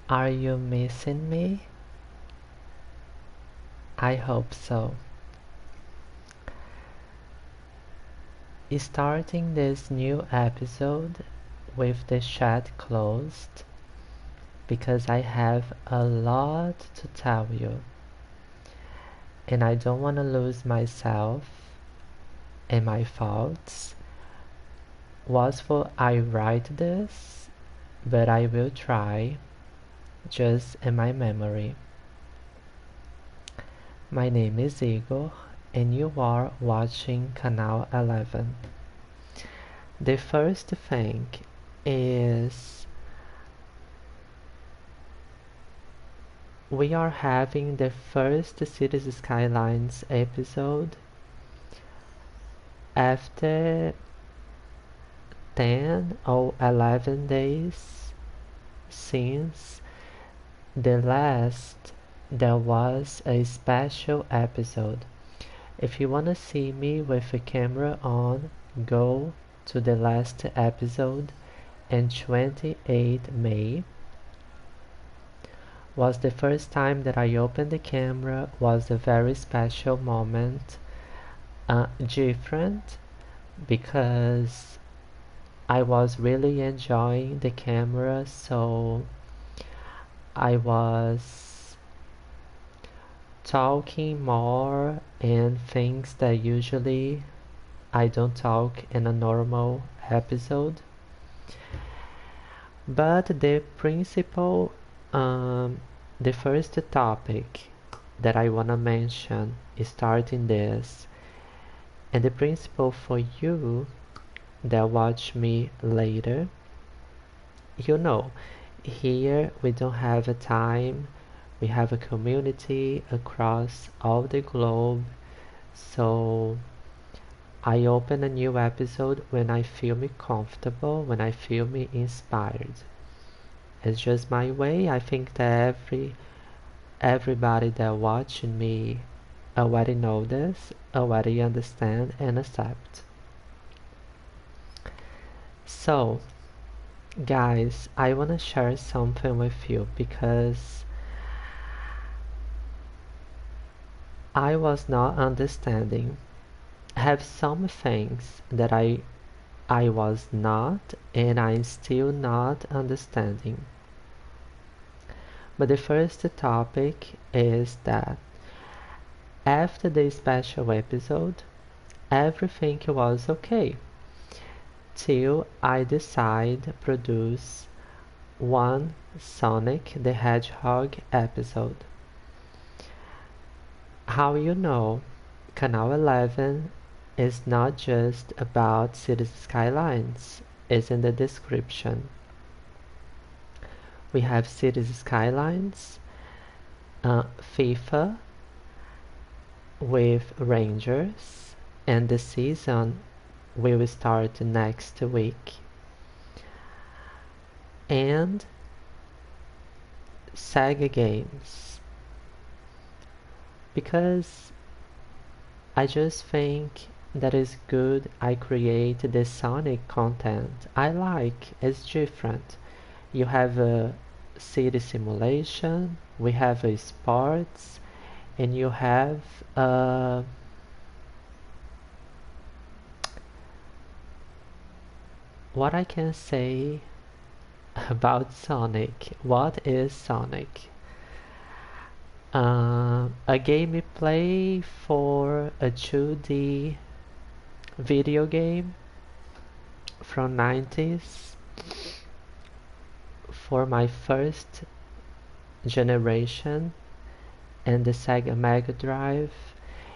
Are you missing me? I hope so. Starting this new episode with the chat closed because I have a lot to tell you and I don't want to lose myself and my thoughts. Was for I write this, but I will try just in my memory. My name is Igor and you are watching Canal 11. The first thing is we are having the first Cities Skylines episode after 10 or 11 days since the last there was a special episode. If you wanna see me with a camera on, go to the last episode, and 28 May was the first time that I opened the camera, was a very special moment, different because I was really enjoying the camera, so I was talking more and things that usually I don't talk in a normal episode. But the principal, the first topic that I wanna mention is starting this, and the principle for you that watch me later, here we don't have a time, we have a community across all the globe, so I open a new episode when I feel me comfortable, when I feel me inspired. It's just my way. I think that everybody that watching me already know this, already understand and accept. So, guys, I wanna share something with you because I was not understanding. I have some things that I was not and I'm still not understanding. But the first topic is that after the special episode, everything was okay till I decide to produce one Sonic the Hedgehog episode. How you know, Canal 11 is not just about Cities Skylines, it's in the description. We have Cities Skylines, FIFA with Rangers, and the season will start next week. And SEGA games. Because I just think that is good I create the Sonic content. I like, it's different. You have a city simulation, we have a sports, and you have what I can say about Sonic. What is Sonic? A gameplay for a 2D video game from 90s for my first generation and the Sega Mega Drive,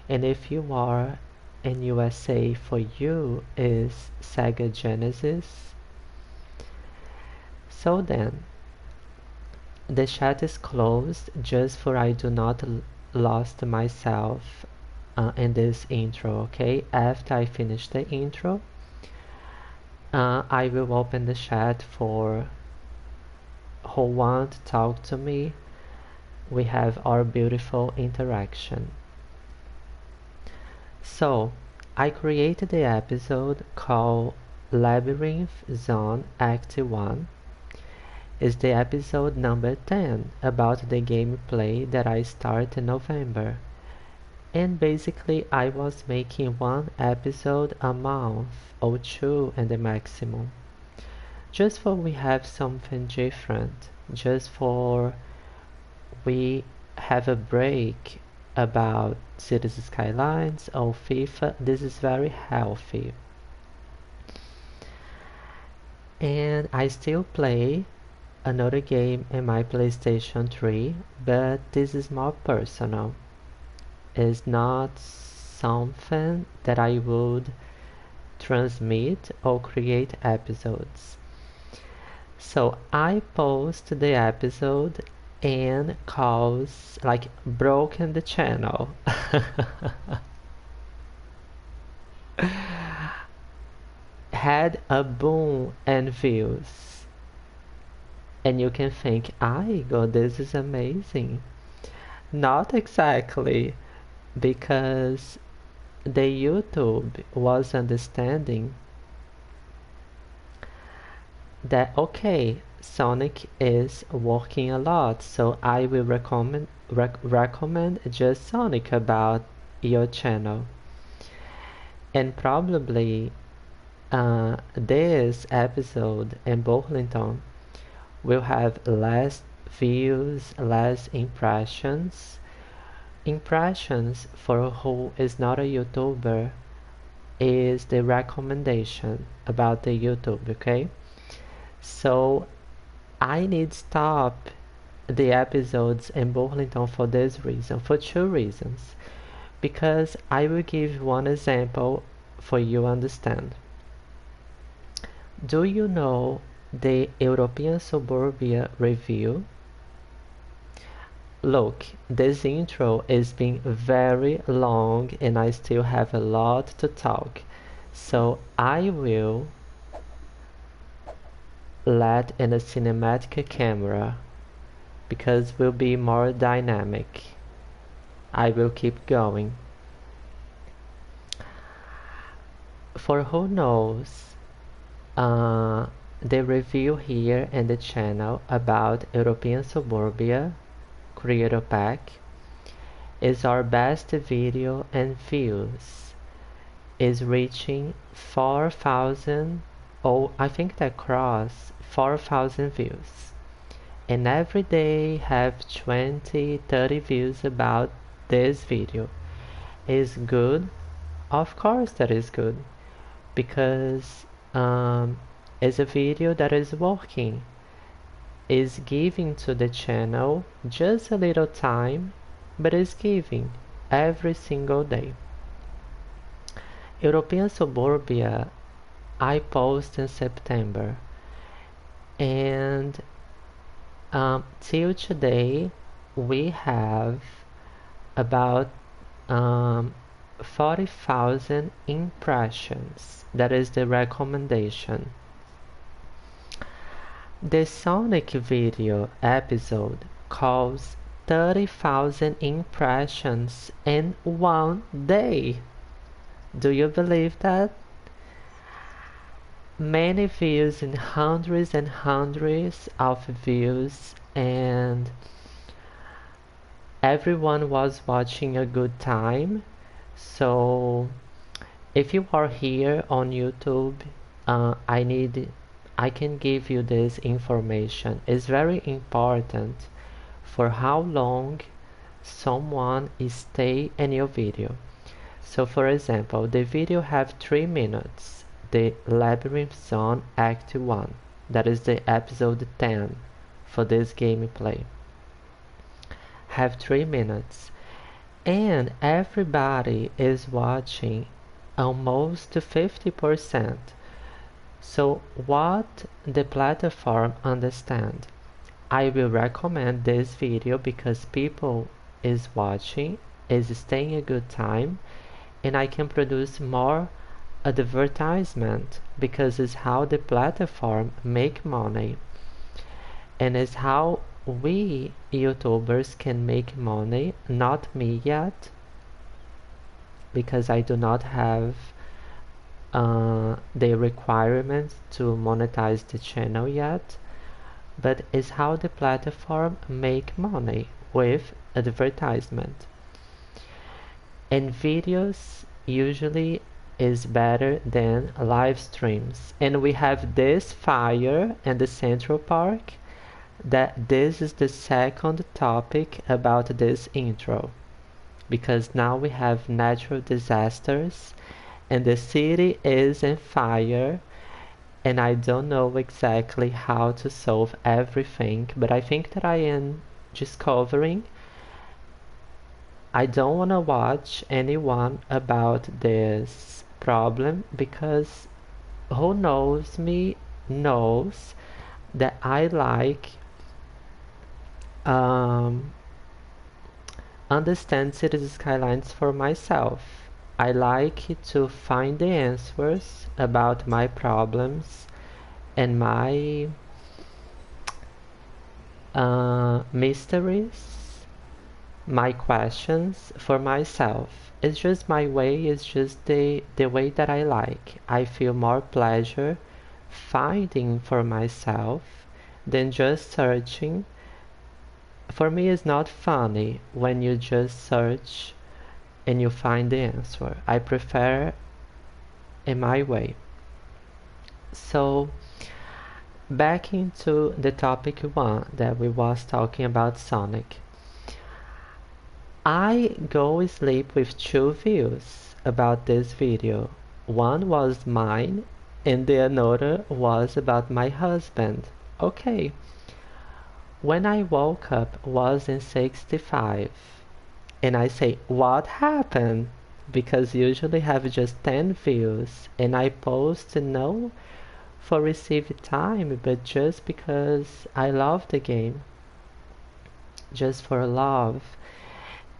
and if you are in USA, for you is Sega Genesis. So then the chat is closed just for I do not lost myself in this intro, okay? After I finish the intro, I will open the chat for who want to talk to me. We have our beautiful interaction. So, I created the episode called Labyrinth Zone Act 1. is the episode number 10 about the gameplay that I started in November. And basically I was making one episode a month or two in the maximum. Just for we have something different. Just for we have a break about Cities Skylines or FIFA. This is very healthy. And I still play another game in my PlayStation 3, but this is more personal. It's not something that I would transmit or create episodes. So I post the episode and cause like broken the channel. Had a boom and views. And you can think, Igor, this is amazing. Not exactly, because the YouTube was understanding that okay, Sonic is working a lot, so I will recommend just Sonic about your channel. And probably this episode in Burlington will have less views, less impressions. Impressions for who is not a YouTuber is the recommendation about the YouTube, okay? So I need stop the episodes in Burlington for this reason, for two reasons. Because I will give one example for you understand. Do you know the European Suburbia review? Look, this intro is being very long and I still have a lot to talk. So I will let in a cinematic camera because will be more dynamic. I will keep going. For who knows, the review here in the channel about European Suburbia Creator Pack is our best video and views is reaching 4,000 I think that cross 4,000 views and every day have 20-30 views about this video. Is good? Of course that is good because it's a video that is working, is giving to the channel just a little time, but is giving every single day. European Suburbia I post in September and till today we have about 40,000 impressions. That is the recommendation. The Sonic video episode calls 30,000 impressions in one day. Do you believe that? Many views and hundreds of views and everyone was watching a good time. So if you are here on YouTube, I can give you this information. It's very important for how long someone stay in your video. So for example, the video have 3 minutes. The Labyrinth Zone Act 1. That is the episode 10 for this gameplay. Have 3 minutes. And everybody is watching almost 50%. So what the platform understand? I will recommend this video because people is watching, is staying a good time, and I can produce more advertisement because it's how the platform make money and it's how we YouTubers can make money, not me yet because I do not have the requirements to monetize the channel yet, but it's how the platform make money with advertisement. And videos usually is better than live streams. And we have this fire and the Central Park that this is the second topic about this intro, because now we have natural disasters and the city is on fire, and I don't know exactly how to solve everything, but I think that I am discovering. I don't want to watch anyone about this problem, because who knows me knows that I like um, understand cities skylines for myself. I like to find the answers about my problems and my mysteries, my questions for myself. It's just my way, it's just the way that I like. I feel more pleasure finding for myself than just searching. For me, it's not funny when you just search and you find the answer. I prefer in my way. So back into the topic one that we was talking about Sonic. I go sleep with two views about this video. One was mine and the another was about my husband. Okay. When I woke up was in 65 and I say what happened, because usually have just 10 views and I post no for receive time, but just because I love the game, just for love.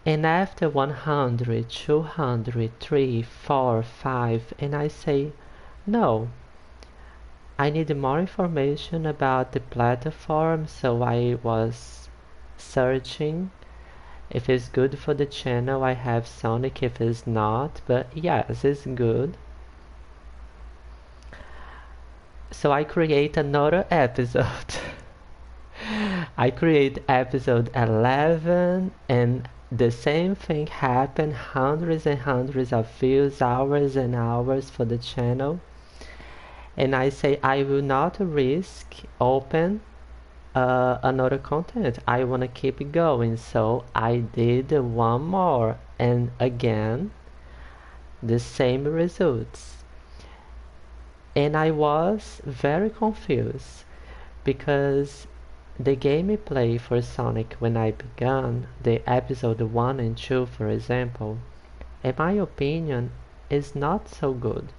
And after 100, 200, 3, 4, 5, and I say no, I need more information about the platform, so I was searching if it's good for the channel. I have Sonic if it's not, but yes, it's good. So I create another episode. I create episode 11 and the same thing happened, hundreds and hundreds of views, hours and hours for the channel. And I say I will not risk open another content. I want to keep going. So I did one more and again the same results. And I was very confused because the gameplay for Sonic when I began, the episode 1 and 2 for example, in my opinion, is not so good.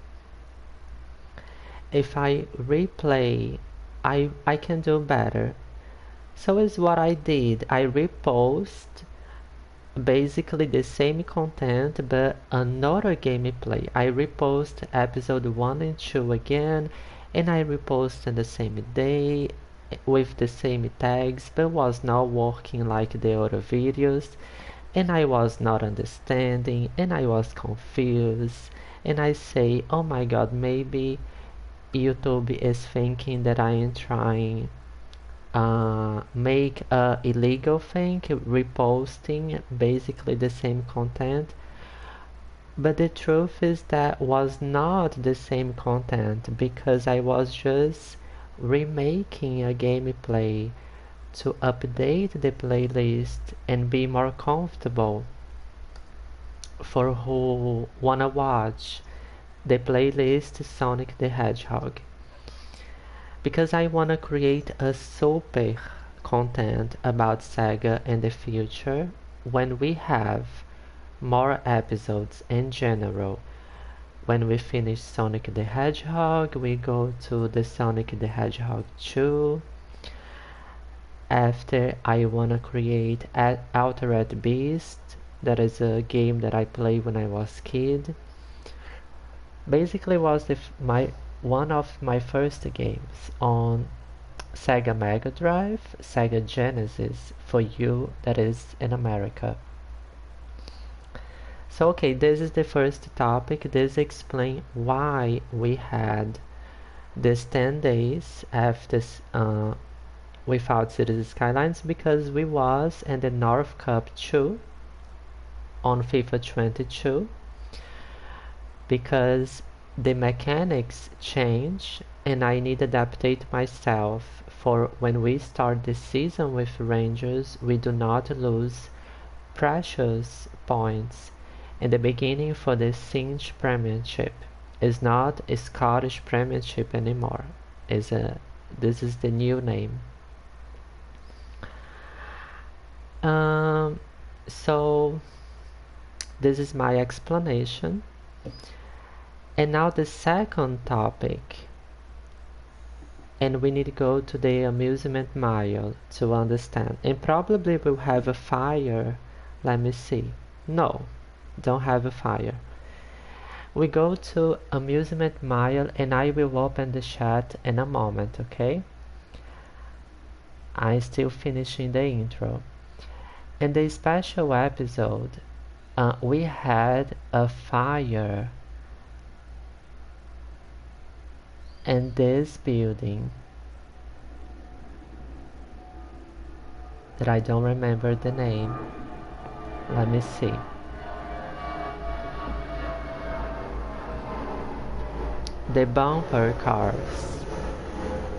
If I replay, I can do better. So is what I did. I repost basically the same content but another gameplay. I repost episode 1 and 2 again, and I repost on the same day with the same tags, but was not working like the other videos, and I was not understanding and I was confused, and I say, oh my god, maybe YouTube is thinking that I am trying make a illegal thing, reposting basically the same content. But the truth is that was not the same content, because I was just remaking a gameplay to update the playlist and be more comfortable for who wanna watch the playlist Sonic the Hedgehog, because I wanna create a super content about Sega in the future when we have more episodes in general. When we finish Sonic the Hedgehog, we go to the Sonic the Hedgehog 2. After, I wanna create Altered Beast. That is a game that I played when I was kid. Basically was one of my first games on Sega Mega Drive, Sega Genesis, for you that is in America. So okay, this is the first topic. This explains why we had this 10 days after without Cities Skylines because we was in the North Cup 2 on FIFA 22 because the mechanics change and I need to adaptate myself for when we start the season with Rangers we do not lose precious points in the beginning for the Singe Premiership. It's not a Scottish Premiership anymore. This is the new name. So this is my explanation. And now the second topic. And we need to go to the amusement mile to understand. And probably we'll have a fire. Let me see. No, don't have a fire. We go to amusement mile and I will open the chat in a moment, okay? I'm still finishing the intro. In the special episode, we had a fire in this building that I don't remember the name. Let me see. The bumper cars.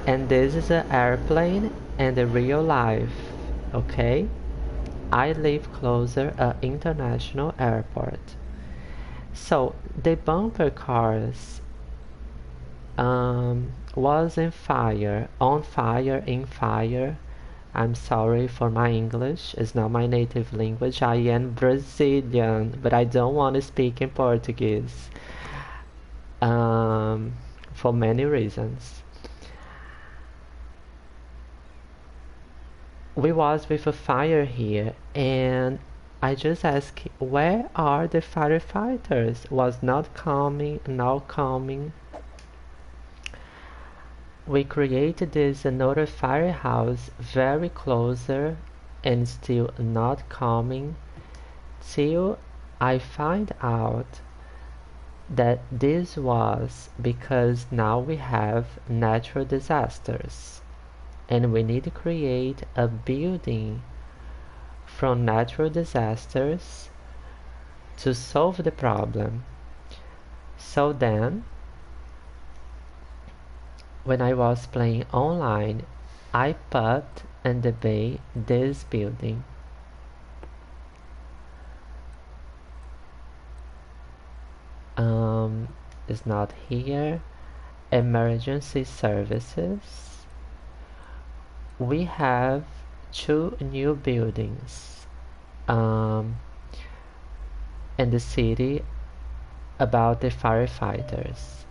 And this is an airplane and the real life, okay? I live closer at international airport. So the bumper cars was in fire, on fire, in fire. I'm sorry for my English, it's not my native language. I am Brazilian, but I don't want to speak in Portuguese for many reasons. We was with a fire here and I just asked where are the firefighters? Was not coming, now coming. We created this another firehouse very closer and still not coming till I find out that this was because now we have natural disasters and we need to create a building from natural disasters to solve the problem. So then when I was playing online, I put in the bay this building. It's not here. Emergency services. We have 2 new buildings in the city about the firefighters.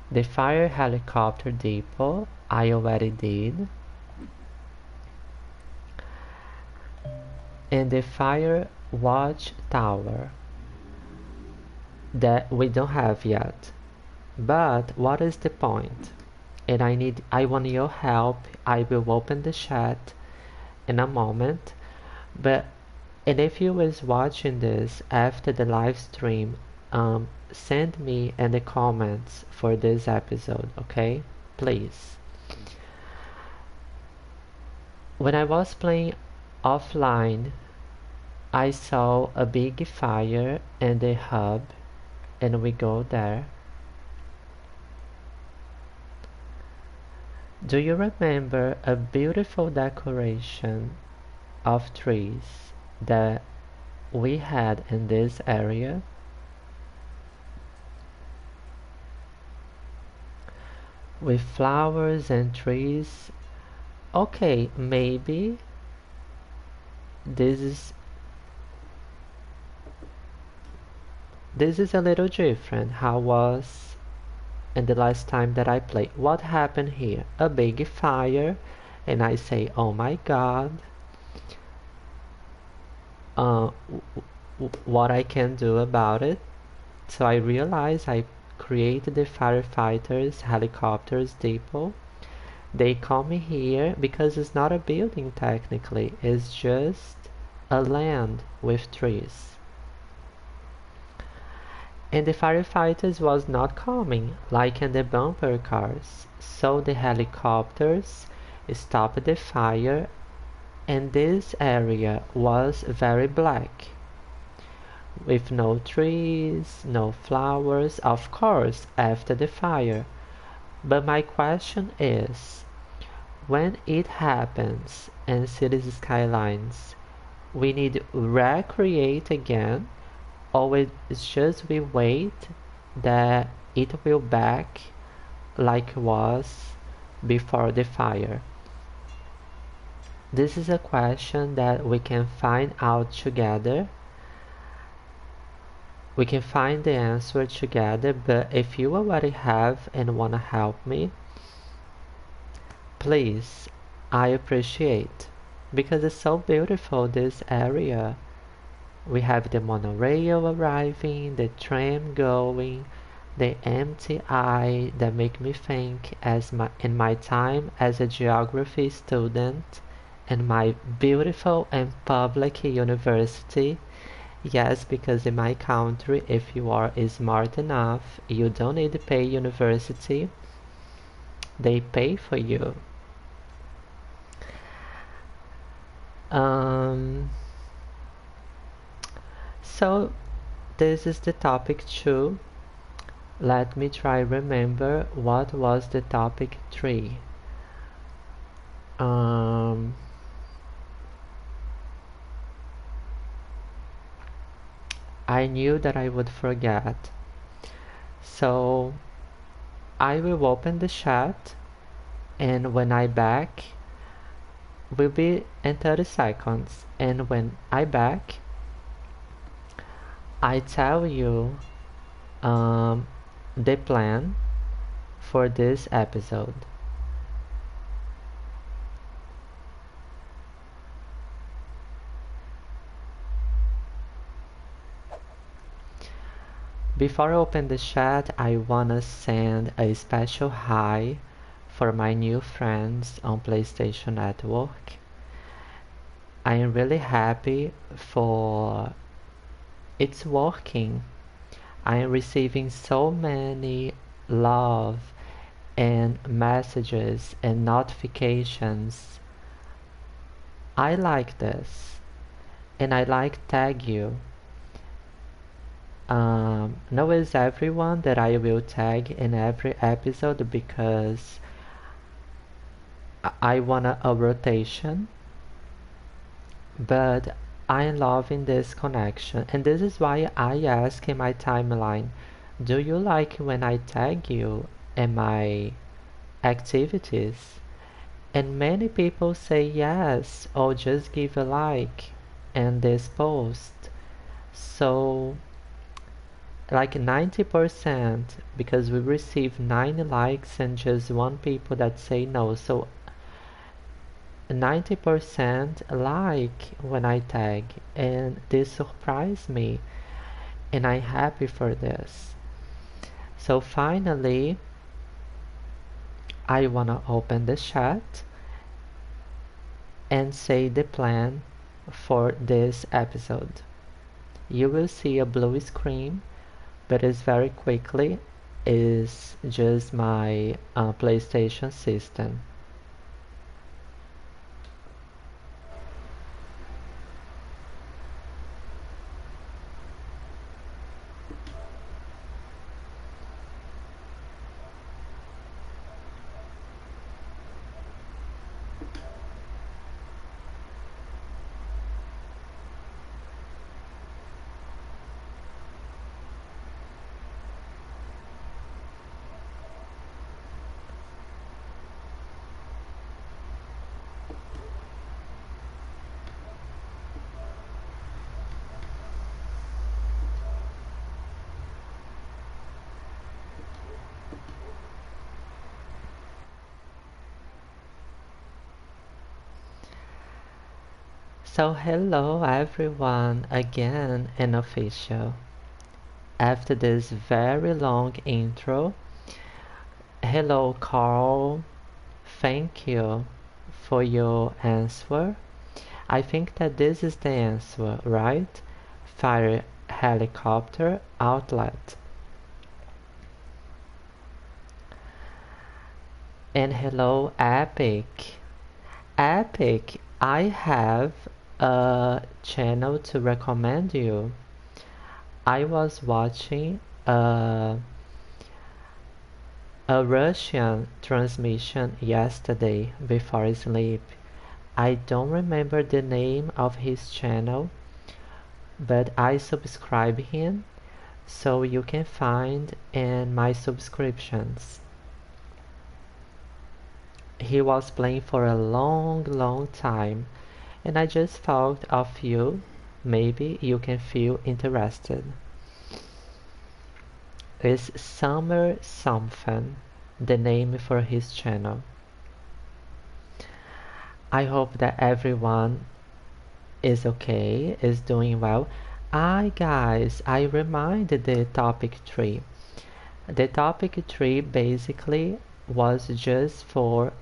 The fire helicopter depot, I already did. And the fire watch tower that we don't have yet. But what is the point? And I want your help. I will open the chat in a moment. And if you was watching this after the live stream, send me in the comments for this episode, okay? Please. When I was playing offline, I saw a big fire in the hub and we go there. Do you remember a beautiful decoration of trees that we had in this area? With flowers and trees. Okay, maybe this is a little different how was in the last time that I played. What happened here? A big fire and I say, oh my god, what I can do about it. So I realized I created the firefighters helicopters depot. They come here because it's not a building technically, it's just a land with trees. And the firefighters was not coming like in the bumper cars, so the helicopters stopped the fire, and this area was very black, with no trees, no flowers, of course, after the fire. But my question is, when it happens in cities skylines, we need to recreate again, or it's just we wait that it will back like it was before the fire? This is a question that we can find out together. We can find the answer together, but if you already have and wanna help me, please, I appreciate, because it's so beautiful, this area. We have the monorail arriving, the tram going, the empty eye that make me think in my time as a geography student in my beautiful and public university. Yes, because in my country, if you are smart enough, you don't need to pay university. They pay for you. So this is the topic 2. Let me try remember what was the topic 3. I knew that I would forget. So I will open the chat, and when I back will be in 30 seconds, and when I back I tell you the plan for this episode. Before I open the chat, I wanna send a special hi for my new friends on PlayStation Network. I am really happy for it's working. I am receiving so many love and messages and notifications. I like this, and I like tag you. No, it's everyone that I will tag in every episode because I want a rotation, but I'm loving this connection, and this is why I ask in my timeline, do you like when I tag you in my activities? And many people say yes, or just give a like in this post. So like 90%, because we receive 9 likes and just 1 people that say no. So 90% like when I tag, and this surprised me, and I'm happy for this. So finally, I wanna open the chat and say the plan for this episode. You will see a blue screen, but it's very quickly is just my PlayStation system. So hello everyone again and official. After this very long intro, hello Carl, thank you for your answer. I think that this is the answer, right? Fire helicopter outlet. And hello Epic, Epic, I have a channel to recommend you. I was watching a Russian transmission yesterday before sleep. I don't remember the name of his channel, but I subscribe him so you can find in my subscriptions. He was playing for a long time, and I just thought of you. Maybe you can feel interested. It's Summer Something, the name for his channel. I hope that everyone is okay, is doing well. Guys, I reminded the topic 3. The topic 3 basically was just for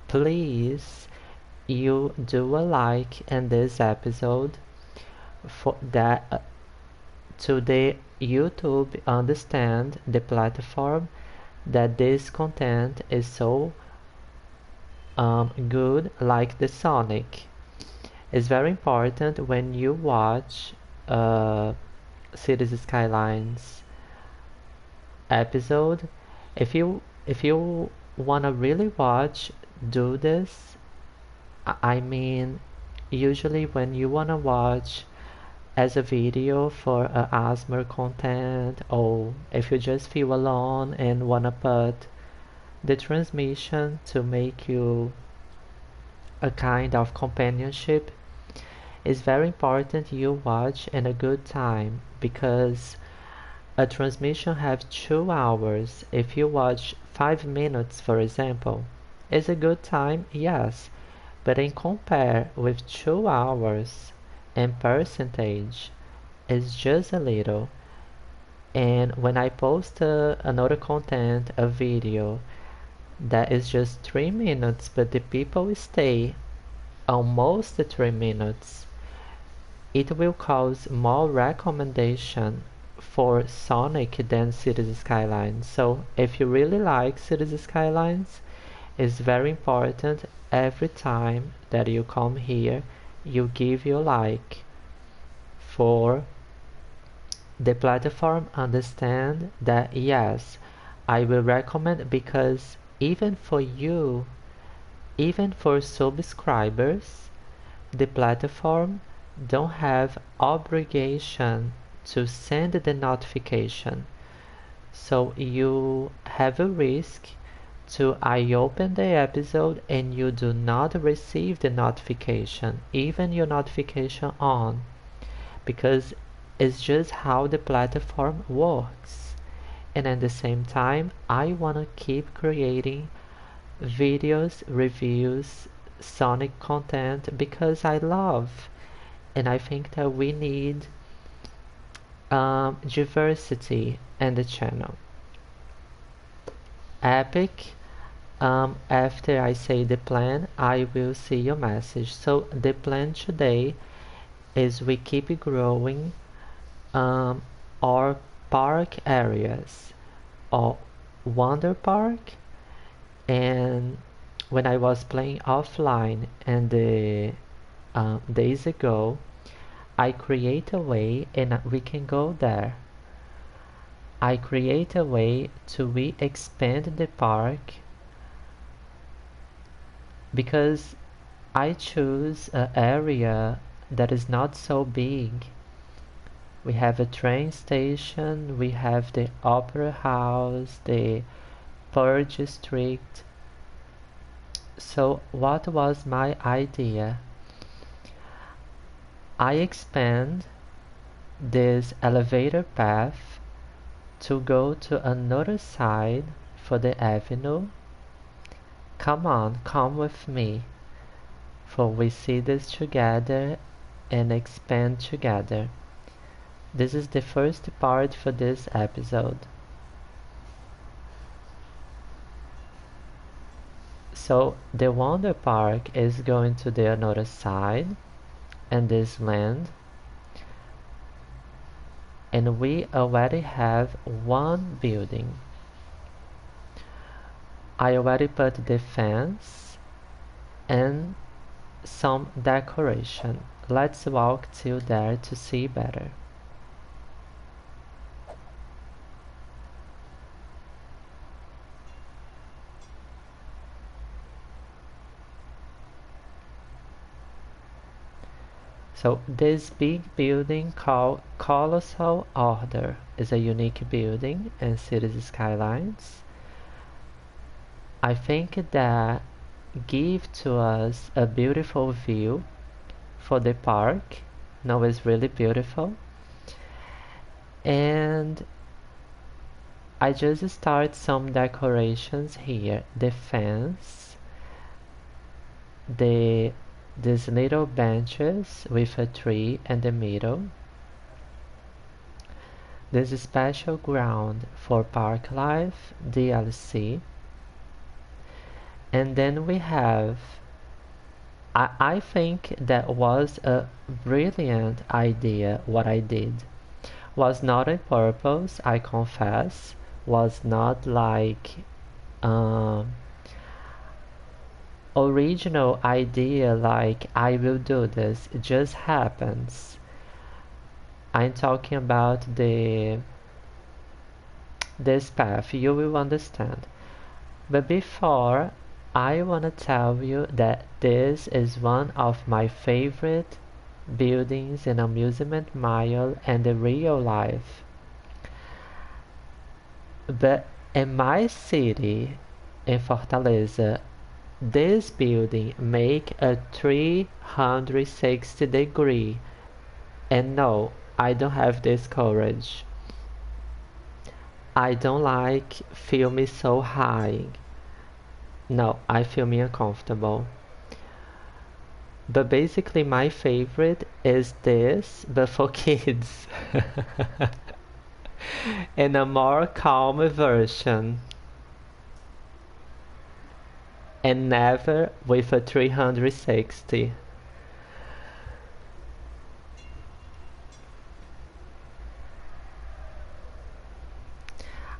please you do a like in this episode for that to the YouTube understand the platform that this content is so good like the Sonic. It's very important when you watch Cities Skylines episode. If you wanna really watch, do this. I mean, usually when you wanna watch as a video for a ASMR content, or if you just feel alone and wanna put the transmission to make you a kind of companionship, it's very important you watch in a good time, because a transmission have 2 hours. If you watch 5 minutes, for example, is a good time, yes, but in compare with 2 hours in percentage, it's just a little. And when I post another content, a video that is just 3 minutes, but the people stay almost 3 minutes, it will cause more recommendation for Sonic than Cities Skylines. So if you really like Cities Skylines, it's very important every time that you come here, you give your like for the platform understand that yes, I will recommend, because even for you, even for subscribers, the platform don't have obligation to send the notification. So you have a risk to I open the episode and you do not receive the notification, even your notification on, because it's just how the platform works. And at the same time, I want to keep creating videos, reviews, Sonic content, because I love and I think that we need diversity in the channel. Epic, after I say the plan, I will see your message. So the plan today is we keep growing our park areas, or Wonder Park. And when I was playing offline and the days ago, I create a way and we can go there. I create a way to expand the park, because I choose an area that is not so big. We have a train station, we have the opera house, the Purge district. So what was my idea? I expand this elevator path to go to another side for the avenue. Come on, come with me, for we see this together and expand together. This is the first part for this episode. So the Wonder Park is going to the another side and this land, and we already have one building. I already put the fence and some decoration. Let's walk till there to see better. So this big building called Colossal Order is a unique building in cities skylines. I think that give to us a beautiful view for the park. No, it's really beautiful. And I just start some decorations here. The fence, these little benches with a tree in the middle. This special ground for park life, DLC. And then we have, I think that was a brilliant idea what I did. Was not on purpose, I confess. Was not like original idea like I will do this. It just happens. I'm talking about this path. You will understand. But before, I want to tell you that this is one of my favorite buildings in Amusement Mile and the real life. But in my city, in Fortaleza, this building make a 360-degree, and no, I don't have this courage. I don't like filming so high. No, I feel me uncomfortable. But basically my favorite is this, but for kids. In a more calm version. And never with a 360.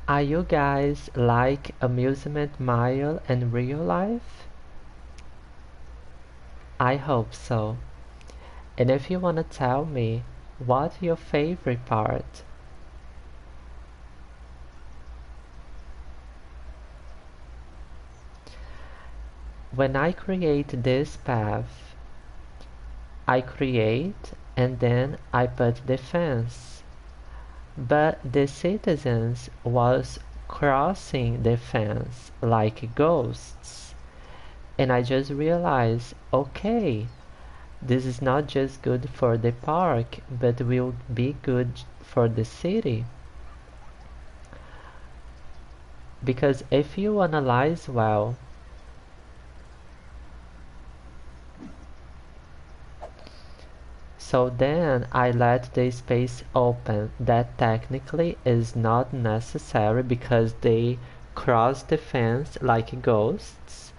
Are you guys like Amusement Mile in real life? I hope so. And if you wanna tell me, what's your favorite part? When I create this path, I create and then I put the fence. But the citizens was crossing the fence like ghosts. And I just realized, okay, this is not just good for the park, but will be good for the city. Because if you analyze well, so then I let the space open. That technically is not necessary because they cross the fence like ghosts.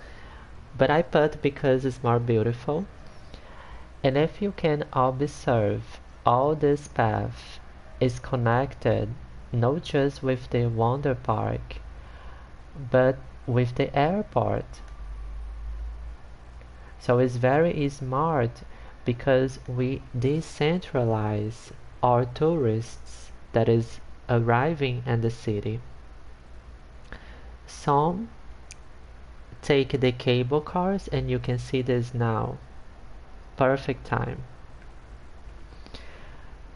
But I put because it's more beautiful. And if you can observe, all this path is connected not just with the Wonder Park, but with the airport. So it's very smart because we decentralize our tourists that is arriving in the city. Some take the cable cars and you can see this now. Perfect time.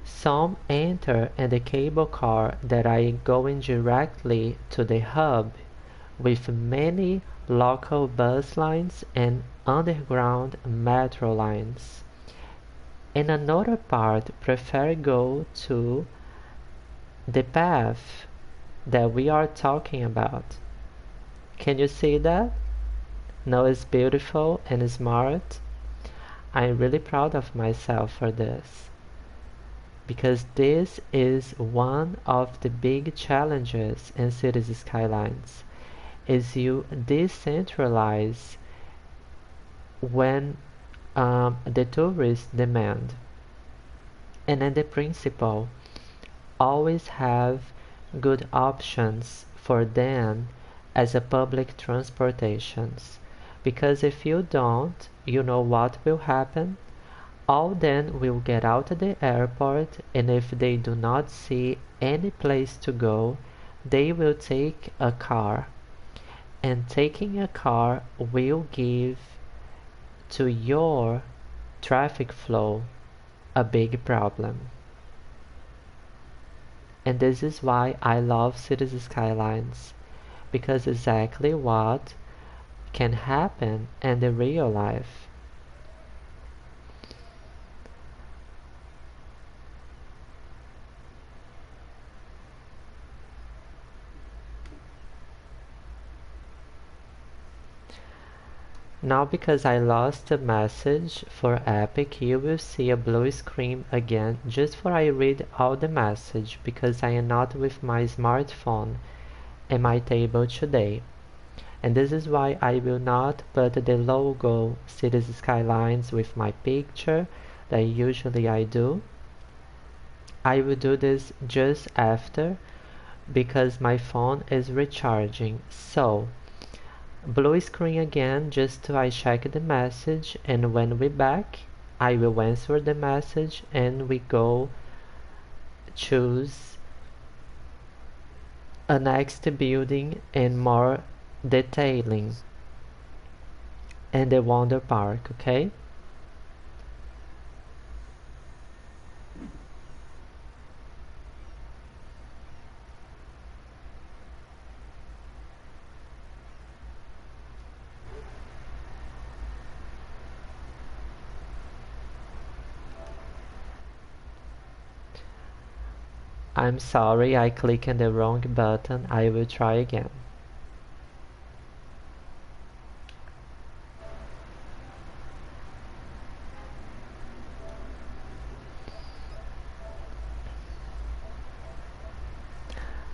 Some enter in the cable car that are going directly to the hub with many local bus lines and underground metro lines. And another part prefer go to the path that we are talking about. Can you see that? No, it's beautiful and smart. I'm really proud of myself for this. Because this is one of the big challenges in cities skylines is you decentralize when the tourists demand. And then the principle, always have good options for them as a public transportations. Because if you don't, you know what will happen? All then will get out of the airport, and if they do not see any place to go, they will take a car. And taking a car will give to your traffic flow a big problem. And this is why I love Cities Skylines, because exactly what can happen in the real life. Now because I lost a message for Epic, you will see a blue screen again just for I read all the message because I am not with my smartphone and my table today. And this is why I will not put the logo Cities Skylines with my picture that usually I do. I will do this just after because my phone is recharging. So blue screen again just to I check the message, and when we back I will answer the message and we go choose a next building and more detailing and the Wonder Park, okay? I'm sorry, I clicked on the wrong button. I will try again.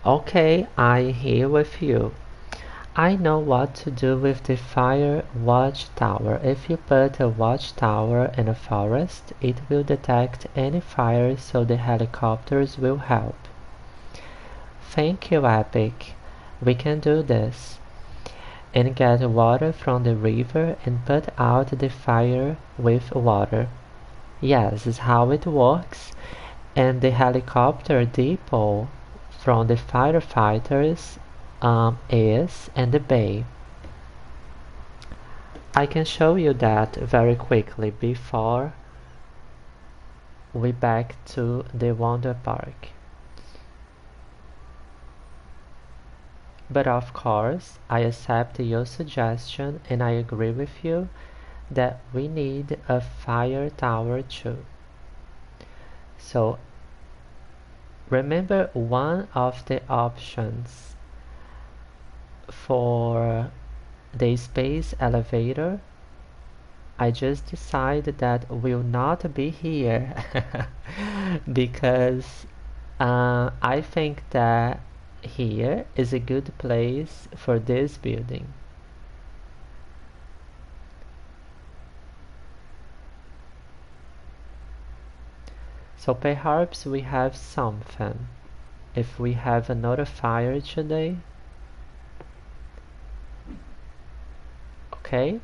Okay, I'm here with you. I know what to do with the fire watchtower. If you put a watchtower in a forest, it will detect any fire so the helicopters will help. Thank you, Epic. We can do this. And get water from the river and put out the fire with water. Yes, is how it works. And the helicopter depot from the firefighters is in the bay. I can show you that very quickly before we back to the Wonder Park. But of course, I accept your suggestion and I agree with you that we need a fire tower too. So remember one of the options for the space elevator, I just decided that will not be here because I think that here is a good place for this building. So perhaps we have something. If we have another fire today, okay?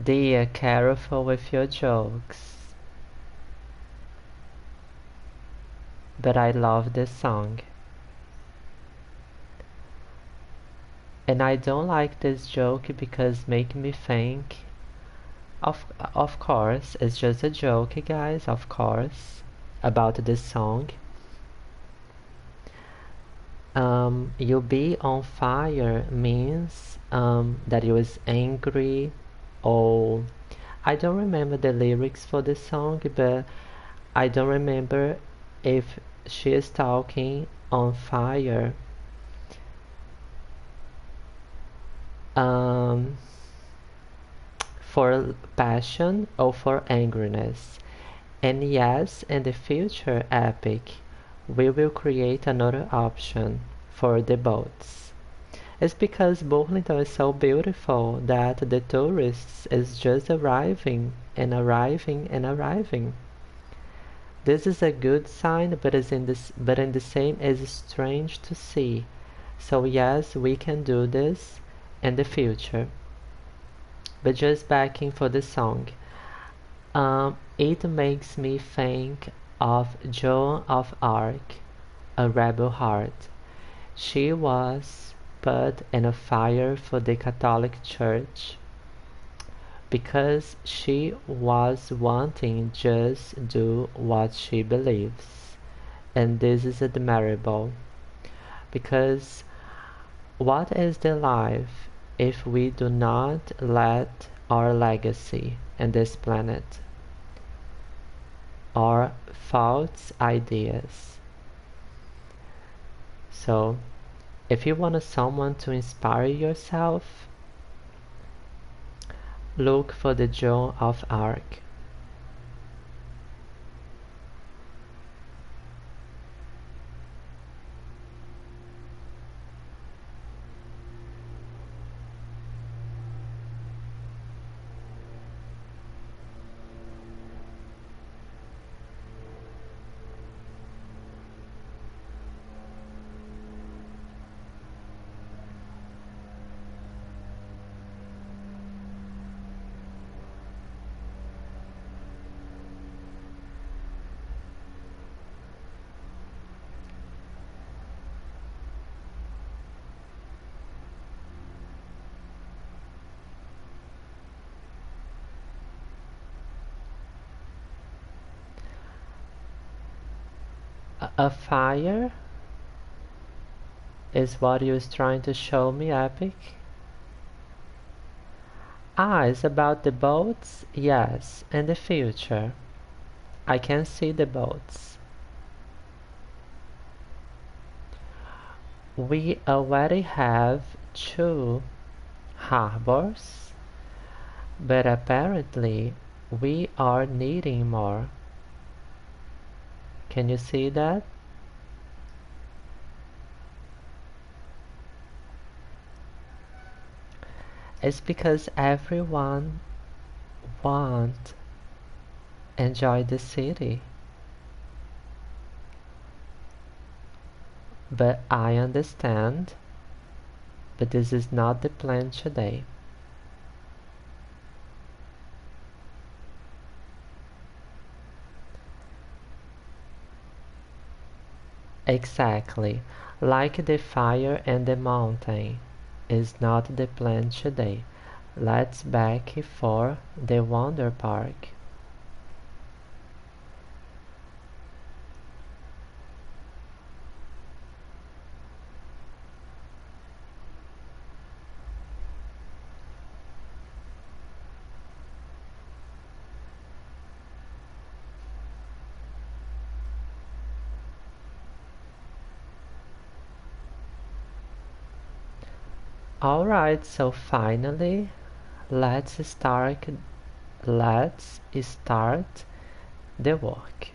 Dear, careful with your jokes. But I love this song. And I don't like this joke because make me think of course it's just a joke, guys, of course, about this song. You be on fire means that you was angry, or I don't remember the lyrics for the song, but I don't remember if she is talking on fire for passion or for angriness. And yes, in the future epic, we will create another option for the boats. It's because Burlington is so beautiful that the tourists is just arriving and arriving and arriving. This is a good sign, but in the same is strange to see. So yes, we can do this in the future. But just backing for the song. It makes me think of Joan of Arc, a rebel heart. She was put in a fire for the Catholic Church because she was wanting just do what she believes. And this is admirable because what is the life if we do not let our legacy in this planet, our false ideas? So, if you want someone to inspire yourself, look for the Joan of Arc. A fire is what you was trying to show me, Epic? Ah, it's about the boats? Yes, in the future. I can see the boats. We already have 2 harbors, but apparently we are needing more. Can you see that? It's because everyone want enjoy the city. But I understand, but this is not the plan today. Exactly, like the fire and the mountain is not the plan today. Let's back for the Wonder Park. Alright, so finally, let's start the work.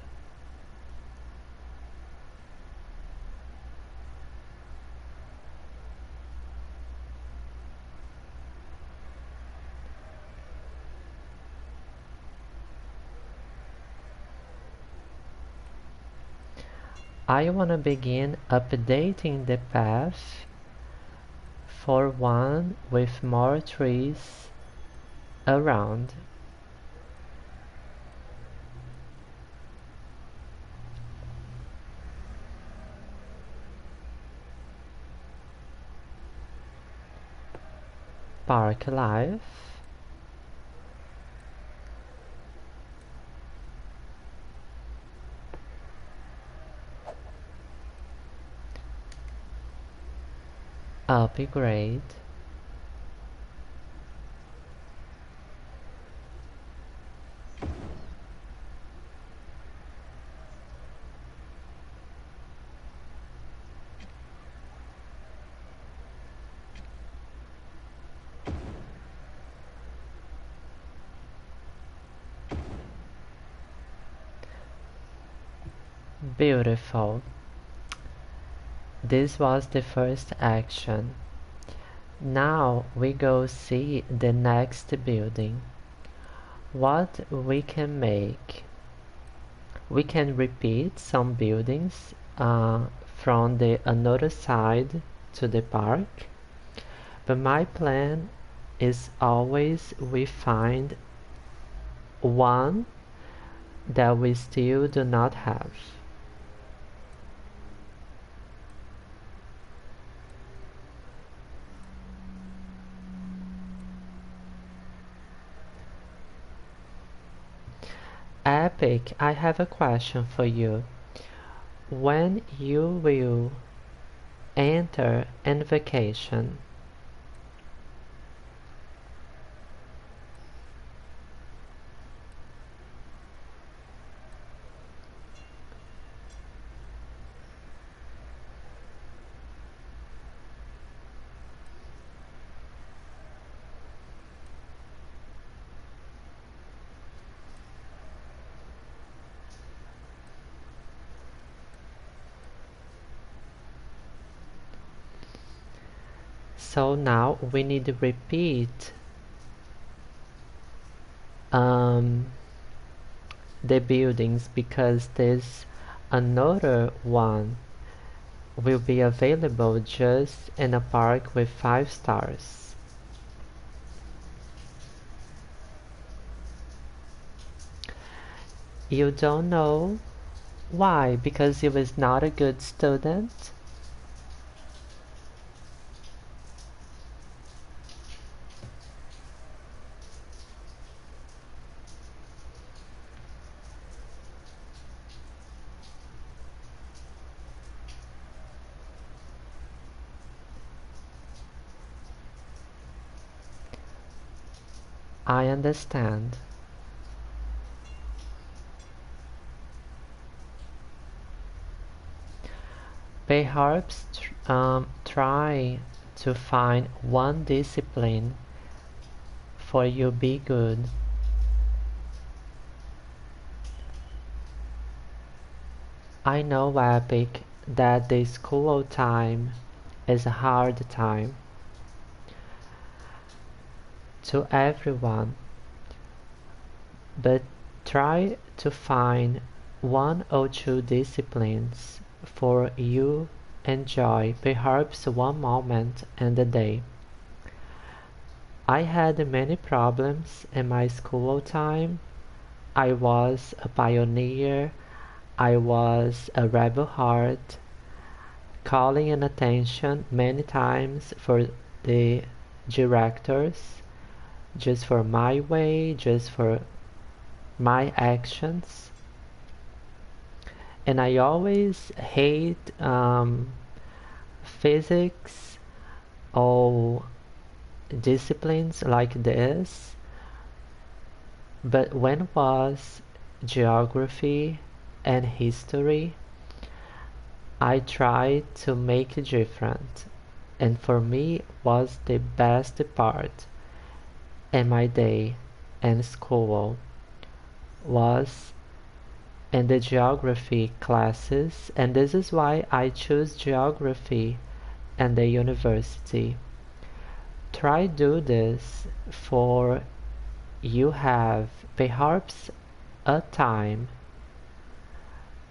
I want to begin updating the path for one with more trees around. Park life. Upgrade. Beautiful. This was the first action. Now we go see the next building. What we can make. We can repeat some buildings from the another side to the park, but my plan is always we find one that we still do not have. Epic, I have a question for you. When you will enter in vacation? So now we need to repeat the buildings because there's another one will be available just in a park with 5 stars. You don't know why? Because you was not a good student? I understand. Perhaps try to find one discipline for you be good. I know, Epic, that the school time is a hard time to everyone, but try to find one or two disciplines for you enjoy perhaps one moment in the day. I had many problems in my school time. I was a pioneer, I was a rebel heart, calling an attention many times for the directors, just for my way, just for my actions. And I always hate physics or disciplines like this, but when was geography and history, I tried to make it different, and for me was the best part in my day in school was in the geography classes, and this is why I choose geography and the university. Try do this for you have perhaps a time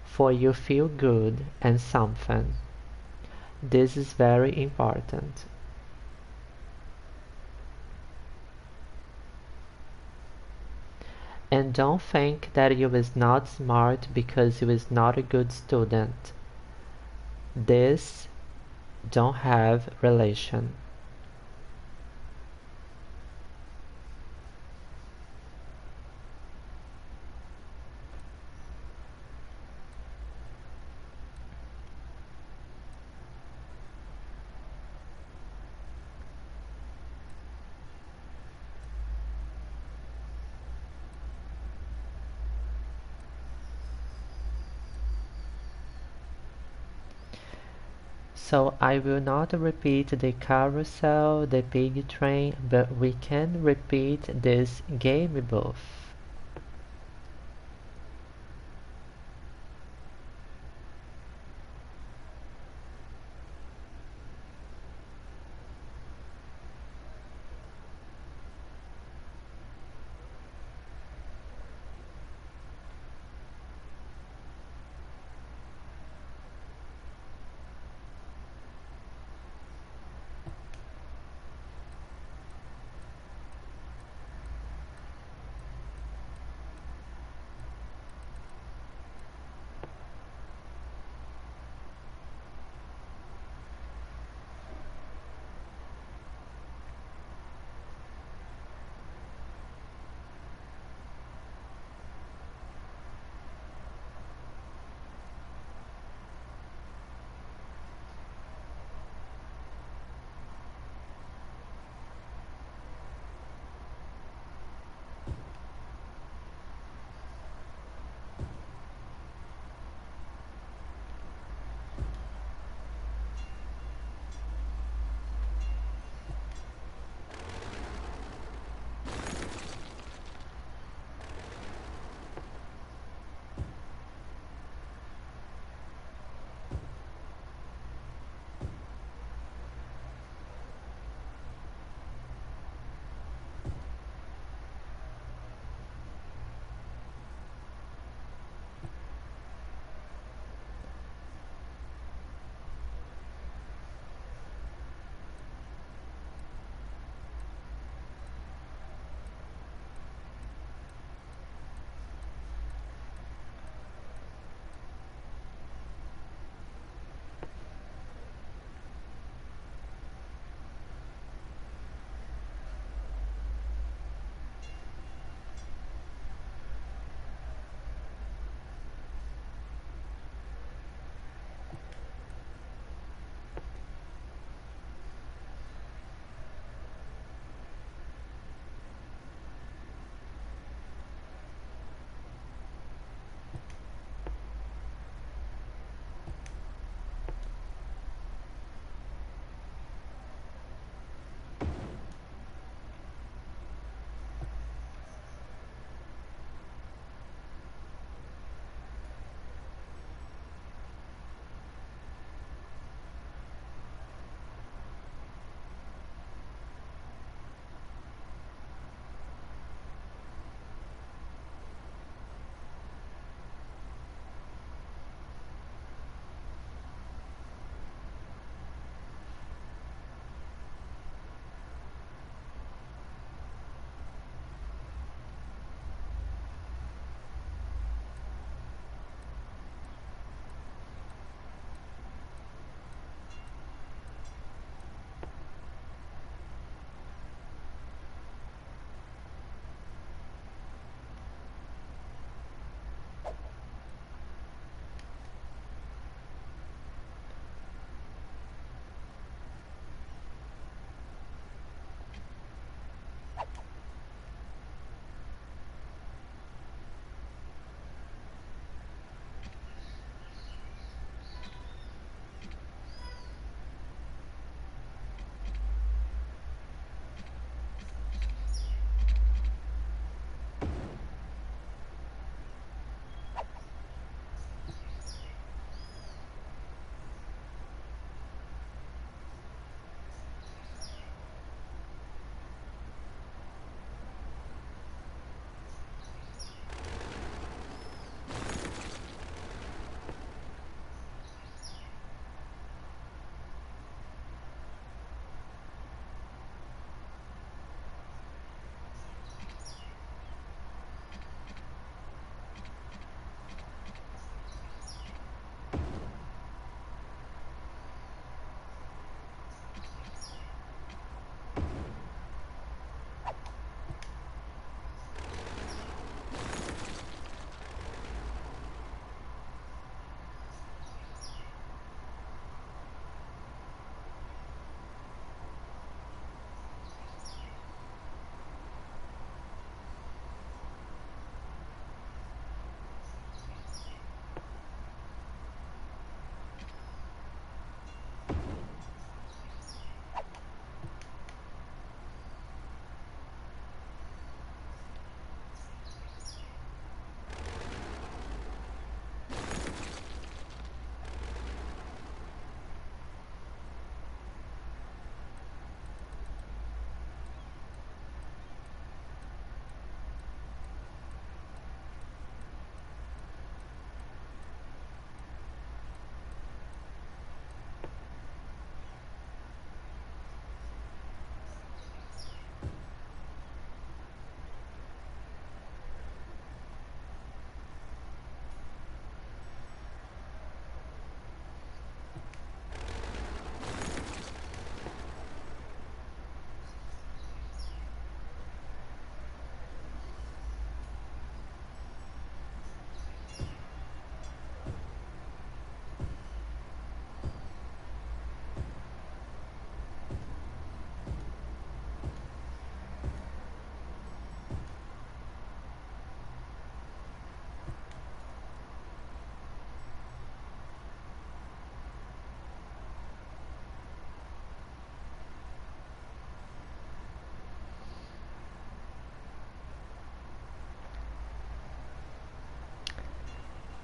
for you feel good and something. This is very important. And don't think that you is not smart because you is not a good student. This don't have relation. So I will not repeat the carousel, the pig train, but we can repeat this game booth.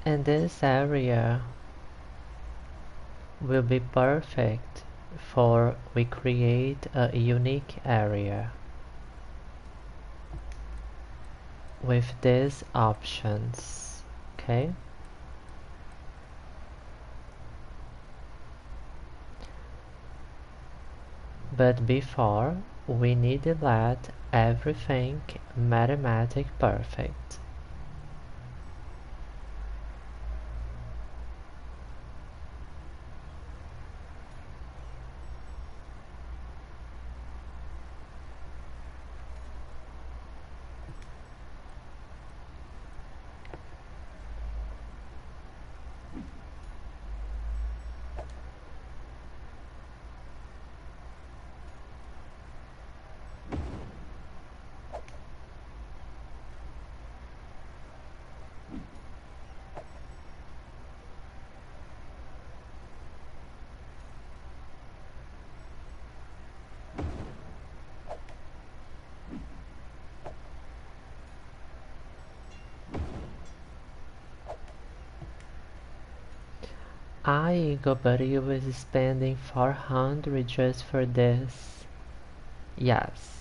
And this area will be perfect for we create a unique area with these options. Okay, but before we need to let everything mathematic perfect. Igor, but you was spending 400 just for this. Yes.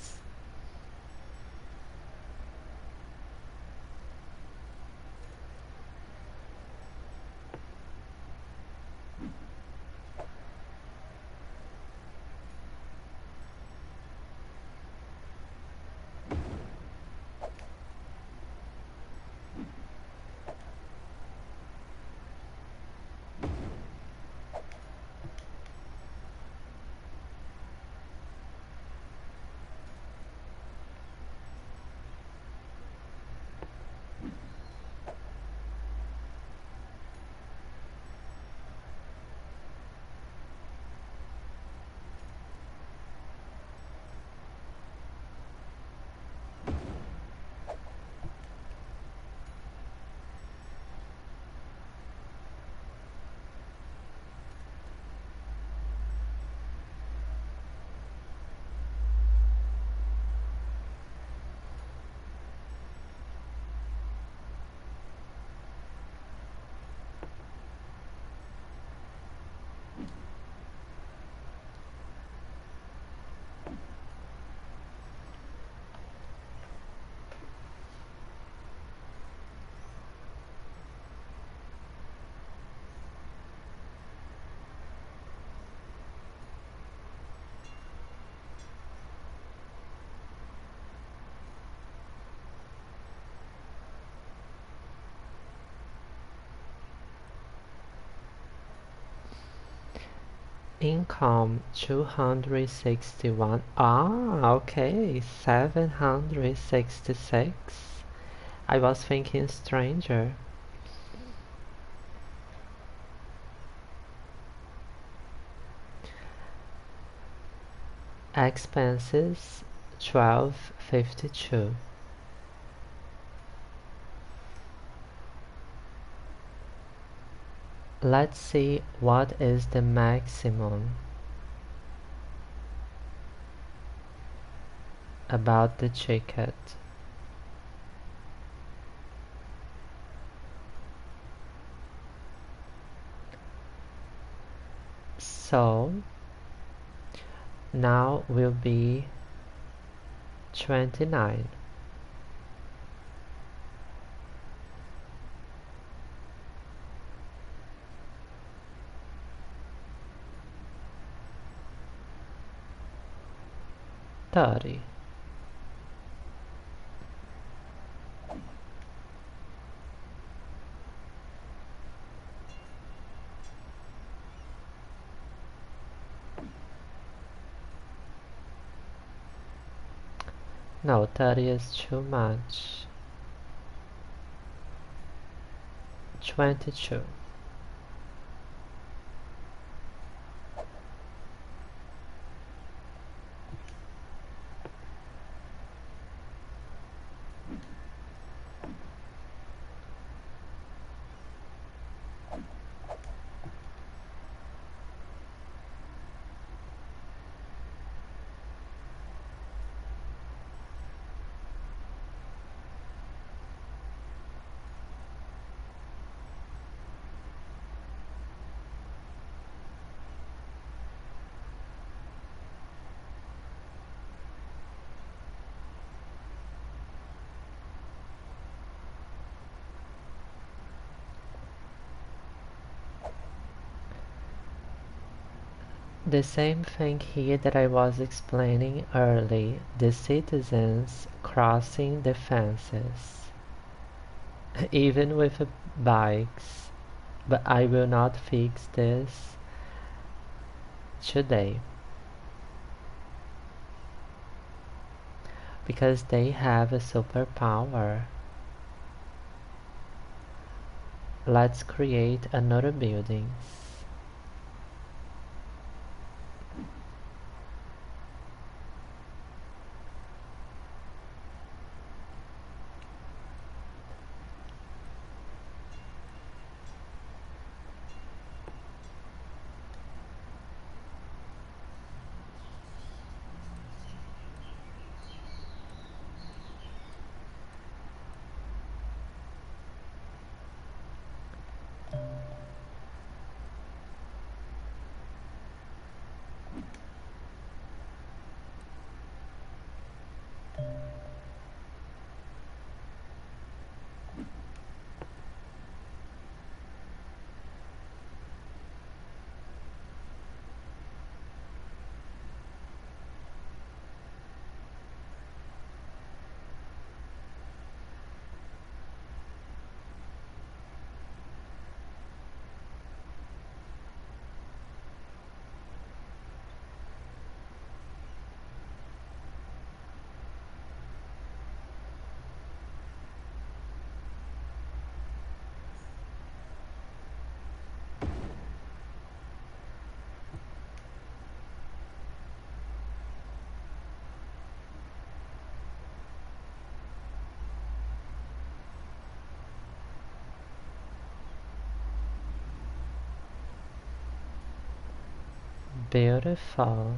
Income 261. Okay, 766. I was thinking stranger. Expenses 1252. Let's see what is the maximum about the ticket. So now will be 29. $30. No, 30 is too much. 22. The same thing here that I was explaining early, the citizens crossing the fences, even with bikes, but I will not fix this today because they have a superpower. Let's create another buildings. Beautiful.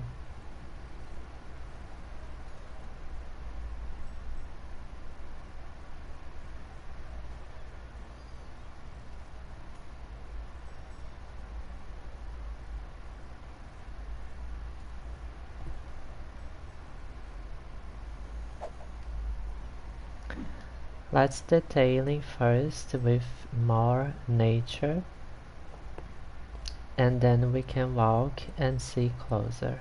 Let's detailing first with more nature, and then we can walk and see closer.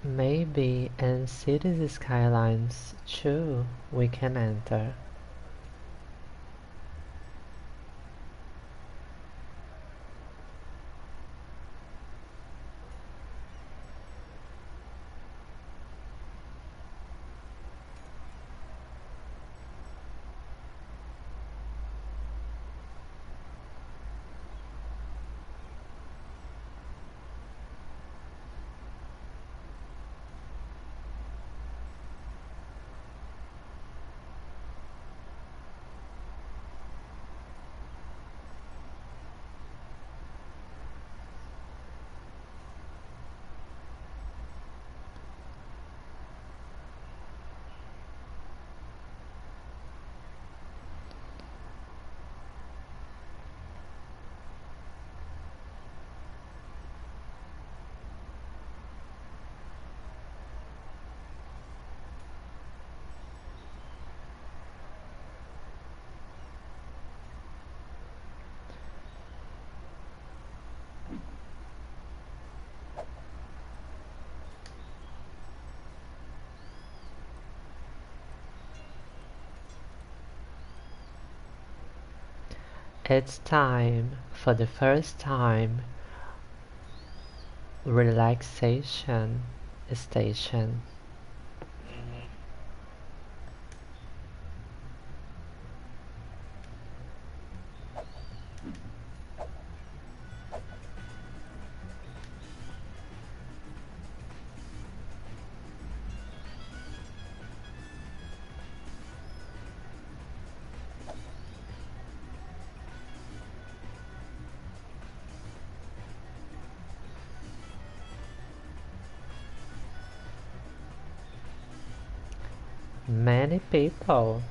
Maybe in cities skylines too we can enter. It's time for the first time relaxation station. Many people.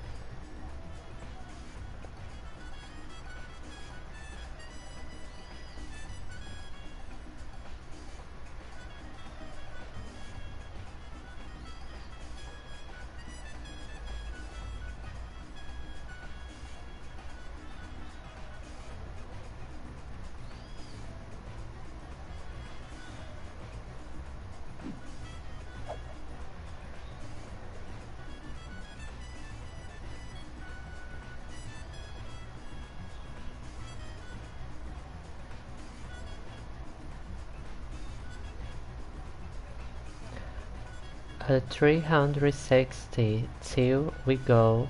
A 360 till we go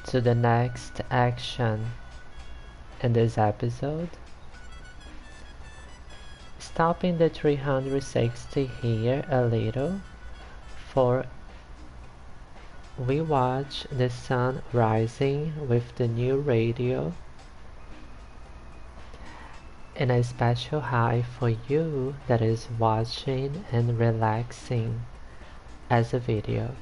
to the next action in this episode. Stopping the 360 here a little for we watch the sun rising with the new radio, and a special high for you that is watching and relaxing as a video.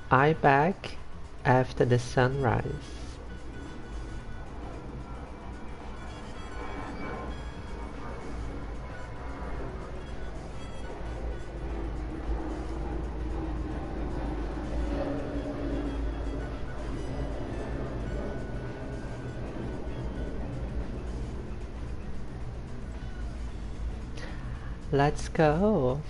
I back after the sunrise. Let's go.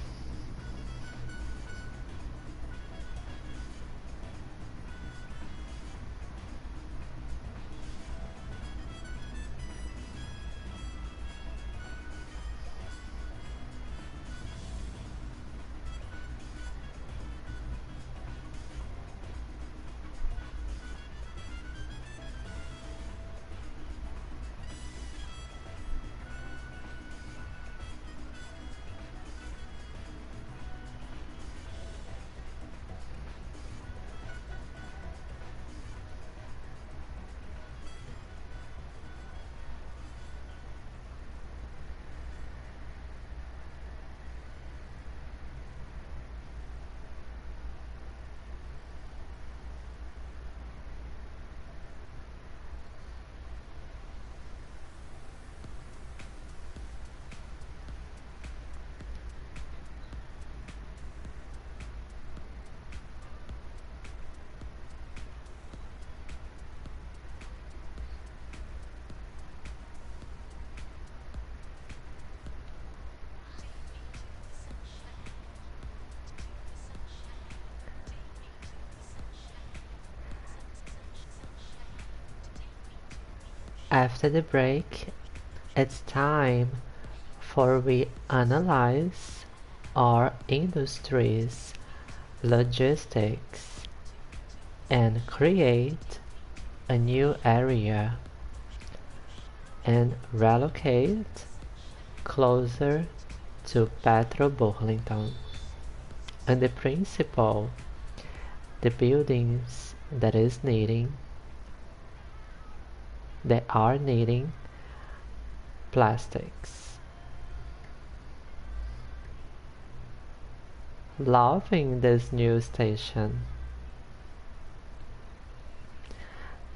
After the break, it's time for we analyze our industries, logistics, and create a new area and relocate closer to Petro Burlington. And the principle, the buildings that are needing plastics. Loving this new station.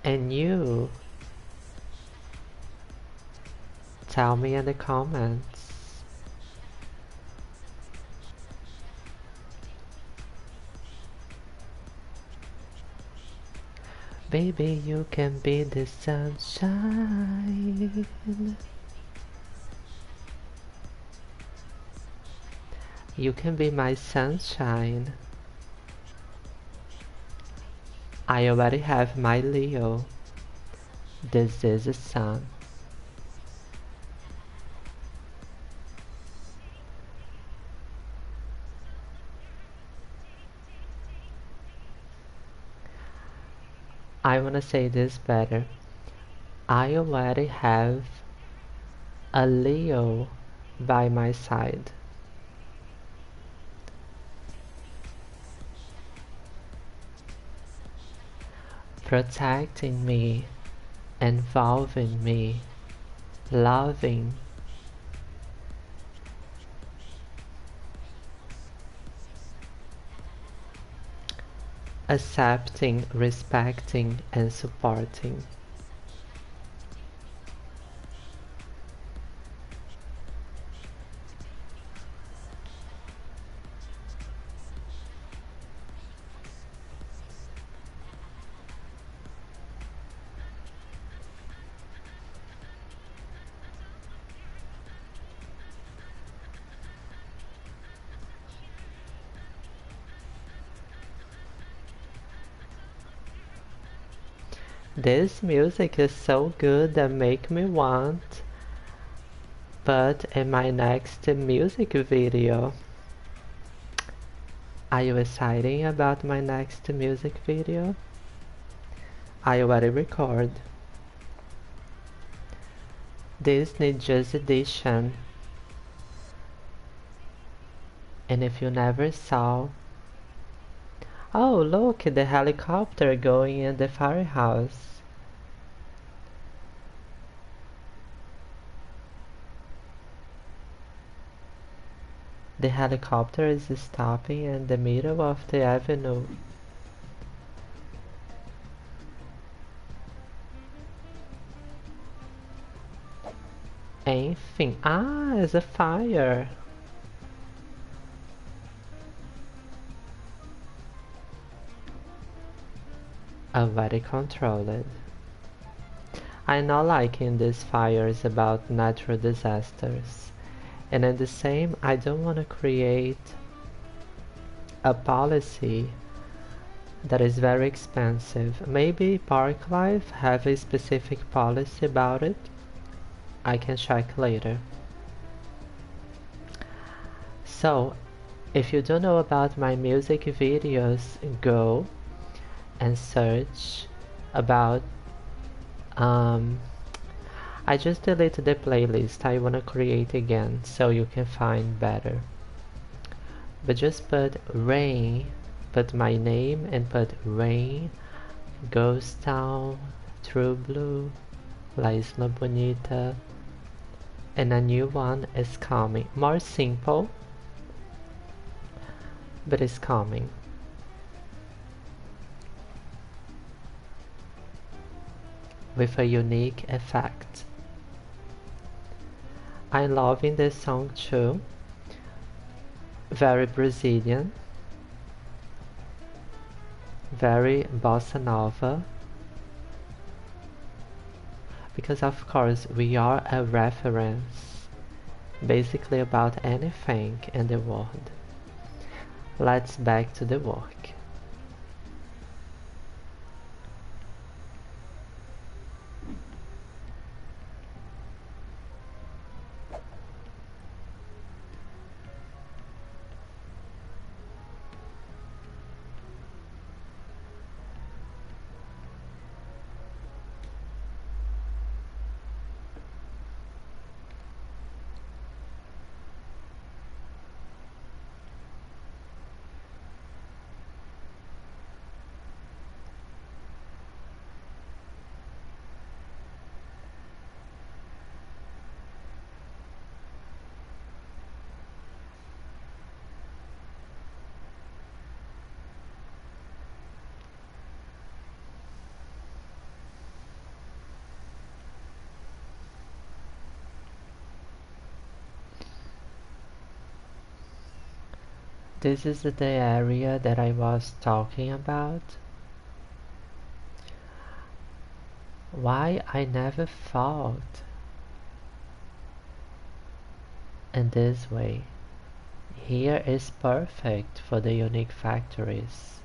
And you tell me in the comments. Baby, you can be the sunshine. You can be my sunshine. I already have my Leo. This is the sun. I wanna say this better. I already have a Leo by my side. Protecting me, involving me, loving. Accepting, respecting, and supporting. This music is so good that make me want, but in my next music video. Are you excited about my next music video? I already record. Disney Just Edition. And if you never saw, oh look, the helicopter going in the firehouse. The helicopter is stopping in the middle of the avenue. Enfim, it's a fire. Already controlled. I'm not liking these fires about natural disasters. And at the same, I don't want to create a policy that is very expensive. Maybe Park Life have a specific policy about it. I can check later. So, if you don't know about my music videos, go and search about I just deleted the playlist. I wanna create again so you can find better. But just put rain, put my name and put rain, Ghost Town, True Blue, La Isla Bonita, and a new one is coming. More simple, but it's coming. With a unique effect. I'm loving this song too. Very Brazilian. Very bossa nova. Because of course we are a reference basically about anything in the world. Let's back to the work. This is the area that I was talking about. Why I never thought in this way. Here is perfect for the unique factories.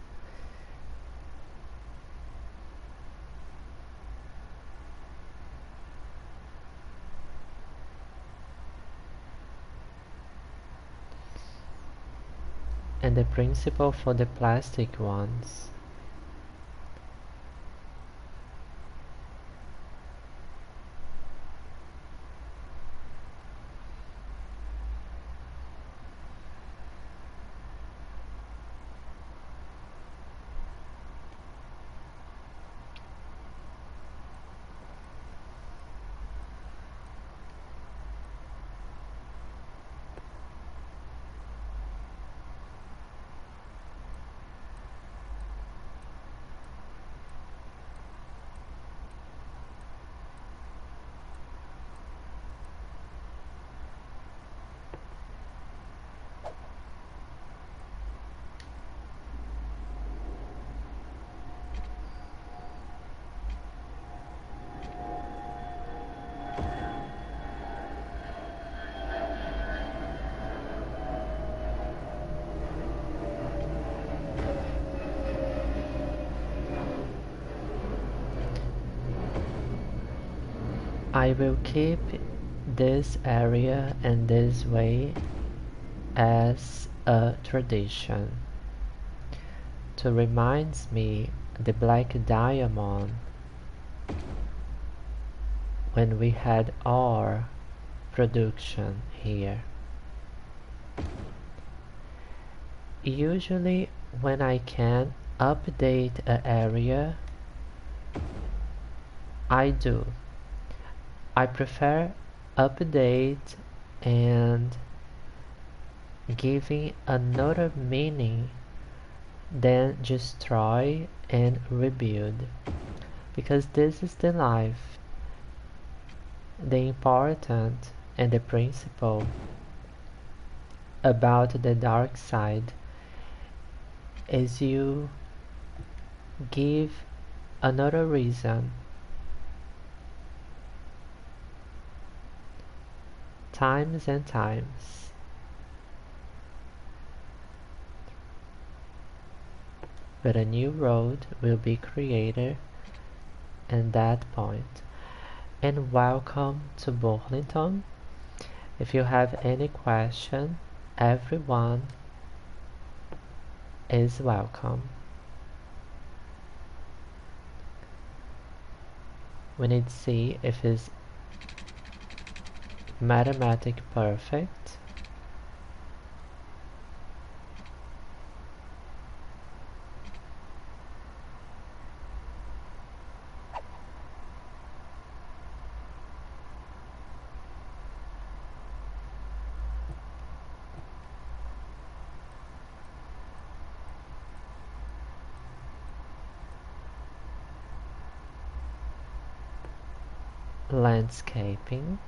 And the principle for the plastic ones. I will keep this area and this way as a tradition to remind me the black diamond when we had our production here. Usually when I can update an area, I do. I prefer update and giving another meaning than destroy and rebuild, because this is the life. The important and the principle about the dark side is you give another reason, times and times. But a new road will be created at that point. And welcome to Burlington. If you have any question, everyone is welcome. We need to see if it's mathematic perfect. Landscaping.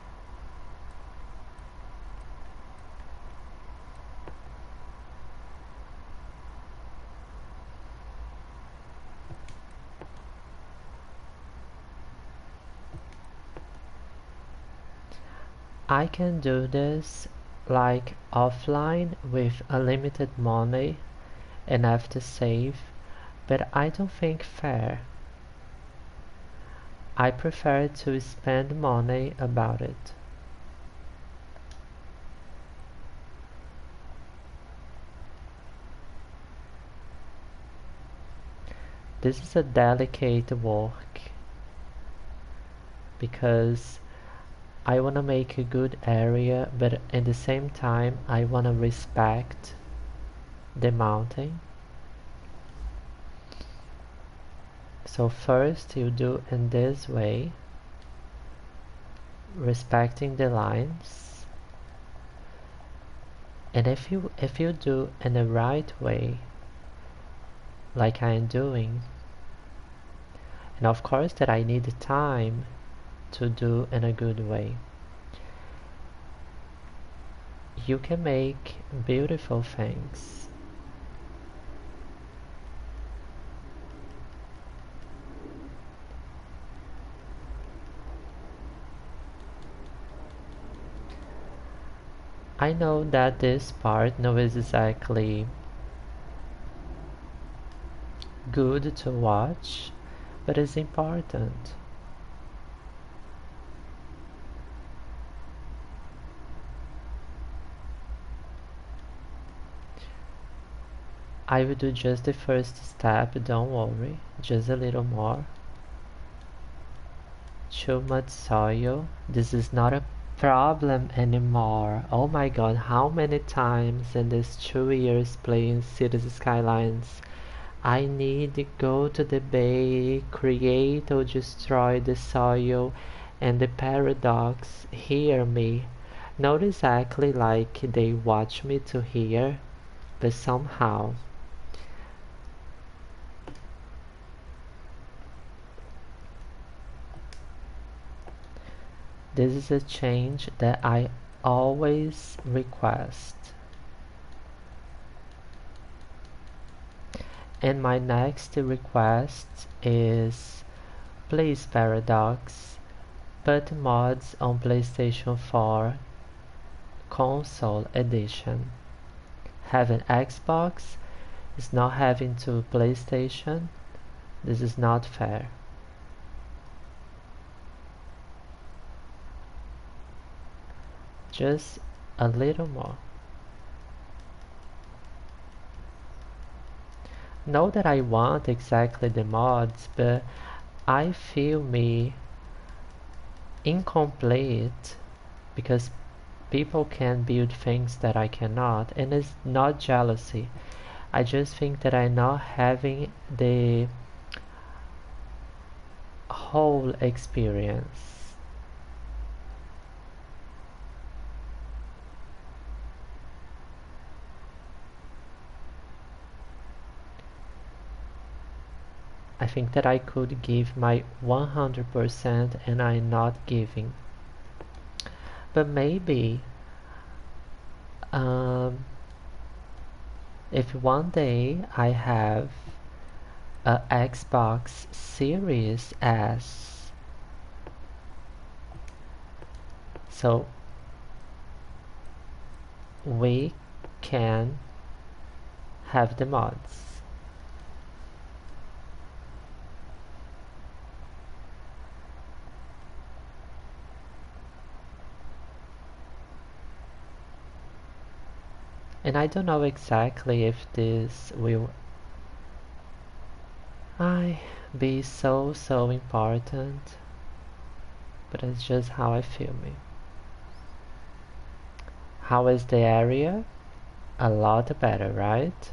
I can do this like offline with unlimited money and have to save, but I don't think fair. I prefer to spend money about it. This is a delicate work because I want to make a good area, but at the same time I want to respect the mountain. So first you do in this way, respecting the lines. And if you do in the right way, like I am doing, and of course that I need time to do in a good way, you can make beautiful things. I know that this part no is exactly good to watch, but it's important. I will do just the first step, don't worry, just a little more. Too much soil. This is not a problem anymore. Oh my god, how many times in these 2 years playing Cities Skylines I need to go to the bay, create or destroy the soil, and the paradox hear me. Not exactly like they watch me to hear, but somehow. This is a change that I always request. And my next request is, please Paradox, put mods on PlayStation 4 Console Edition. Having Xbox is not having to PlayStation. This is not fair. Just a little more. Not that I want exactly the mods, but I feel me incomplete because people can build things that I cannot, and it's not jealousy. I just think that I'm not having the whole experience. I think that I could give my 100% and I'm not giving. But maybe um, if one day I have a Xbox Series S, so we can have the mods. And I don't know exactly if this will be so important, but it's just how I feel me. How is the area? A lot better, right?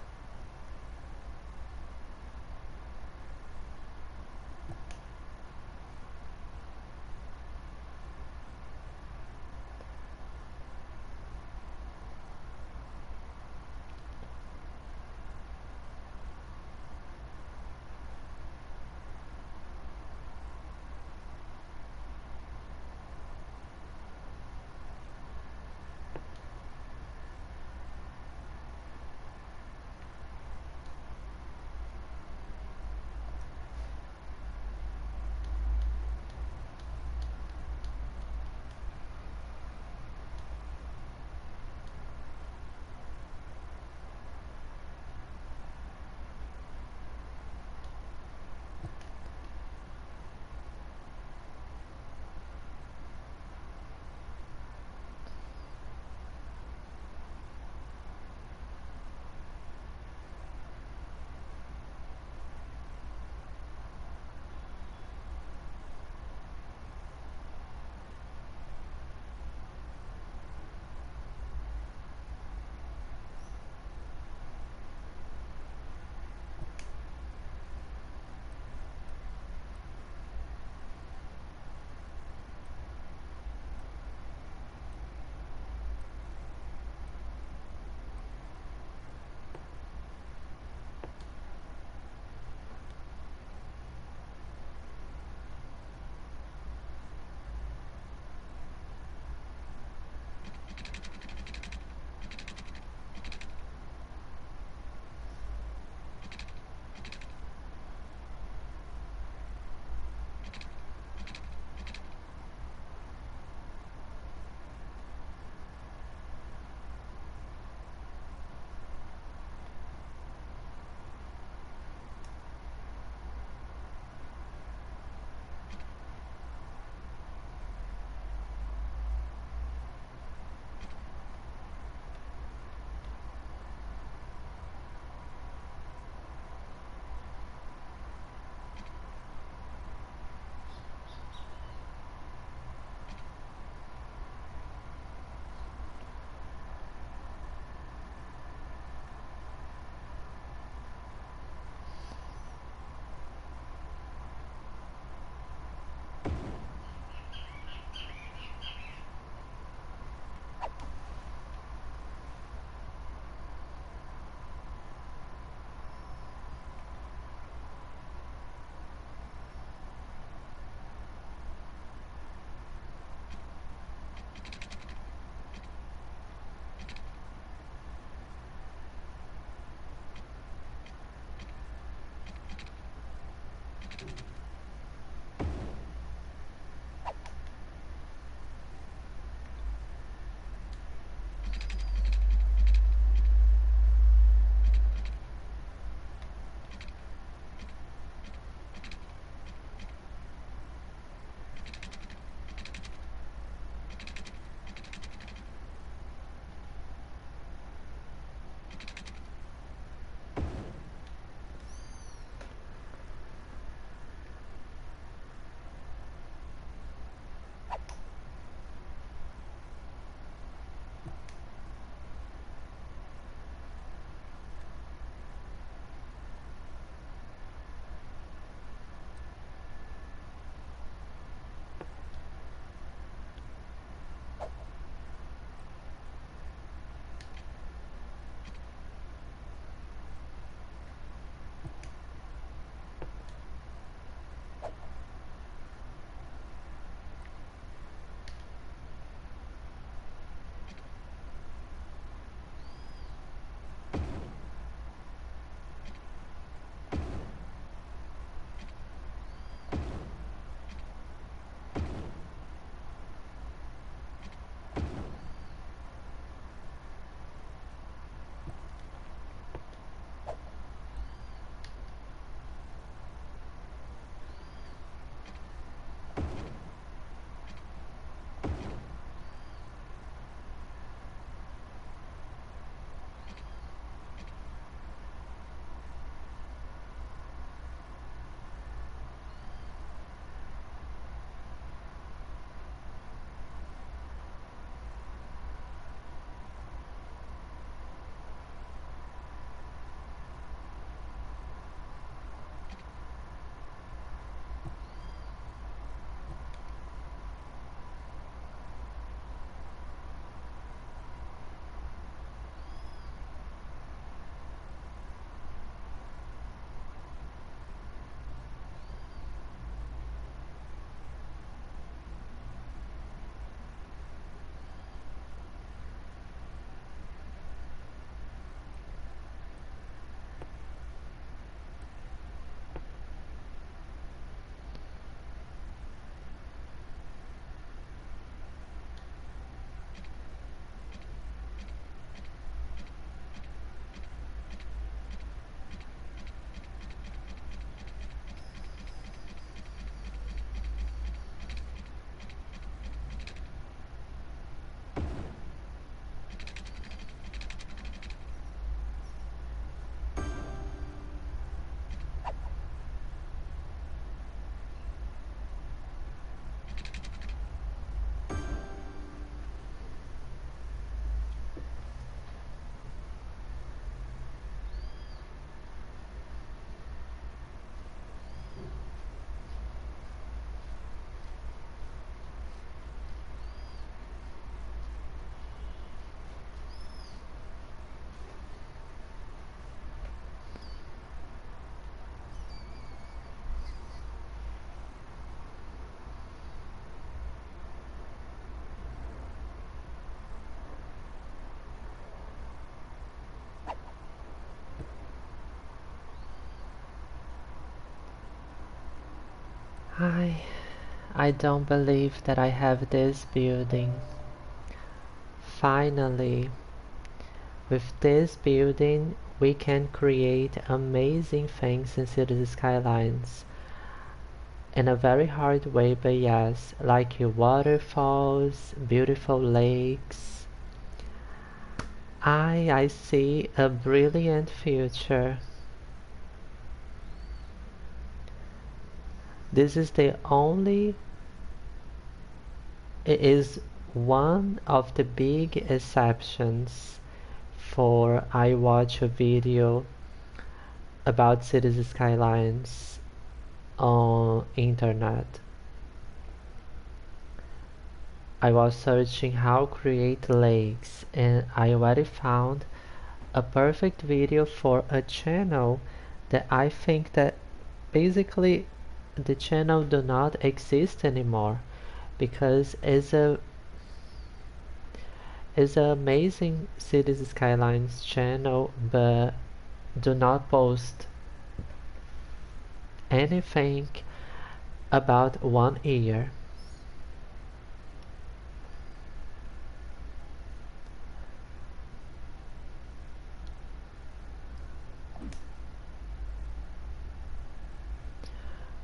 I I don't believe that I have this building. Finally, with this building, we can create amazing things in Cities Skylines. In a very hard way, but yes, like waterfalls, beautiful lakes. I see a brilliant future. This is the only, it is one of the big exceptions for I watch a video about Cities Skylines on internet. I was searching how create lakes and I already found a perfect video for a channel that I think that basically the channel do not exist anymore because it's an amazing Cities Skylines channel but do not post anything about 1 year.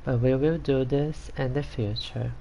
But we will do this in the future.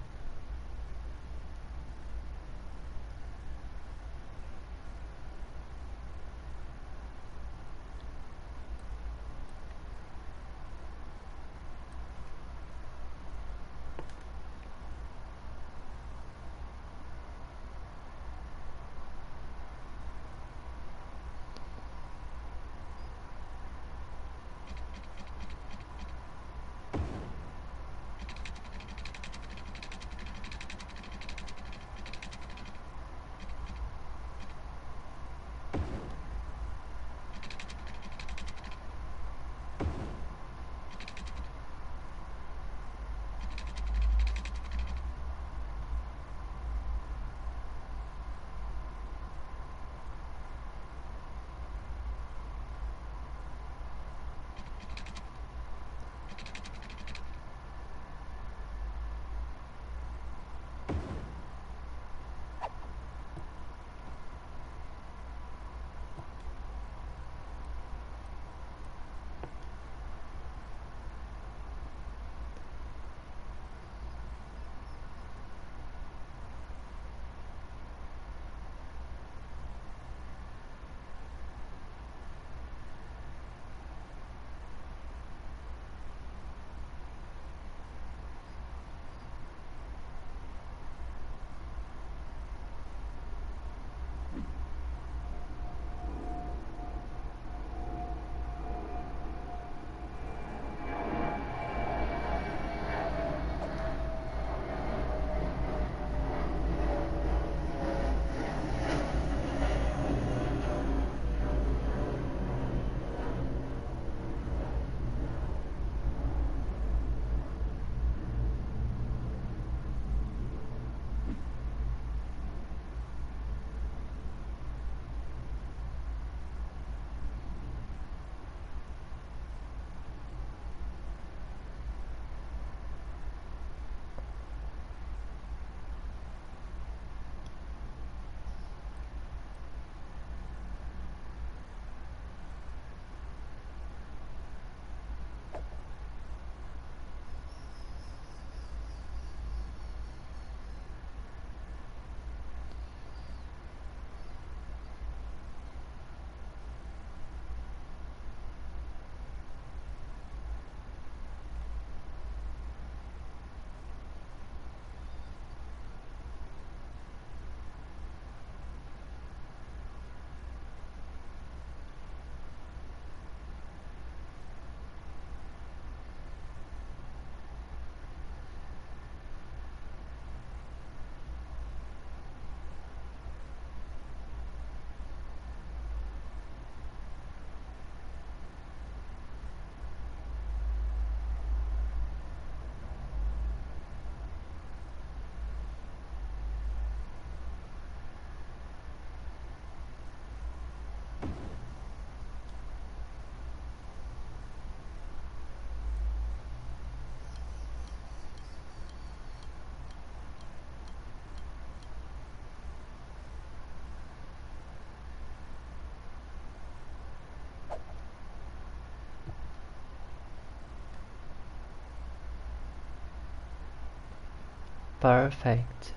Perfect.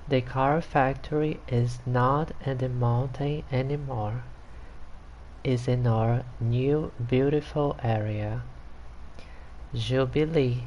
The car factory is not in the mountain anymore. It's in our new beautiful area. Jubilee.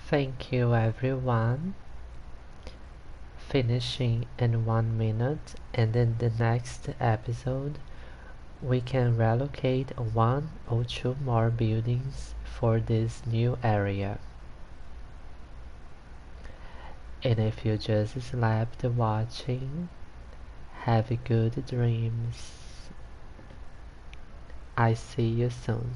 Thank you everyone. Finishing in 1 minute, and in the next episode we can relocate one or two more buildings for this new area. And if you just slept watching, have good dreams. I see you soon.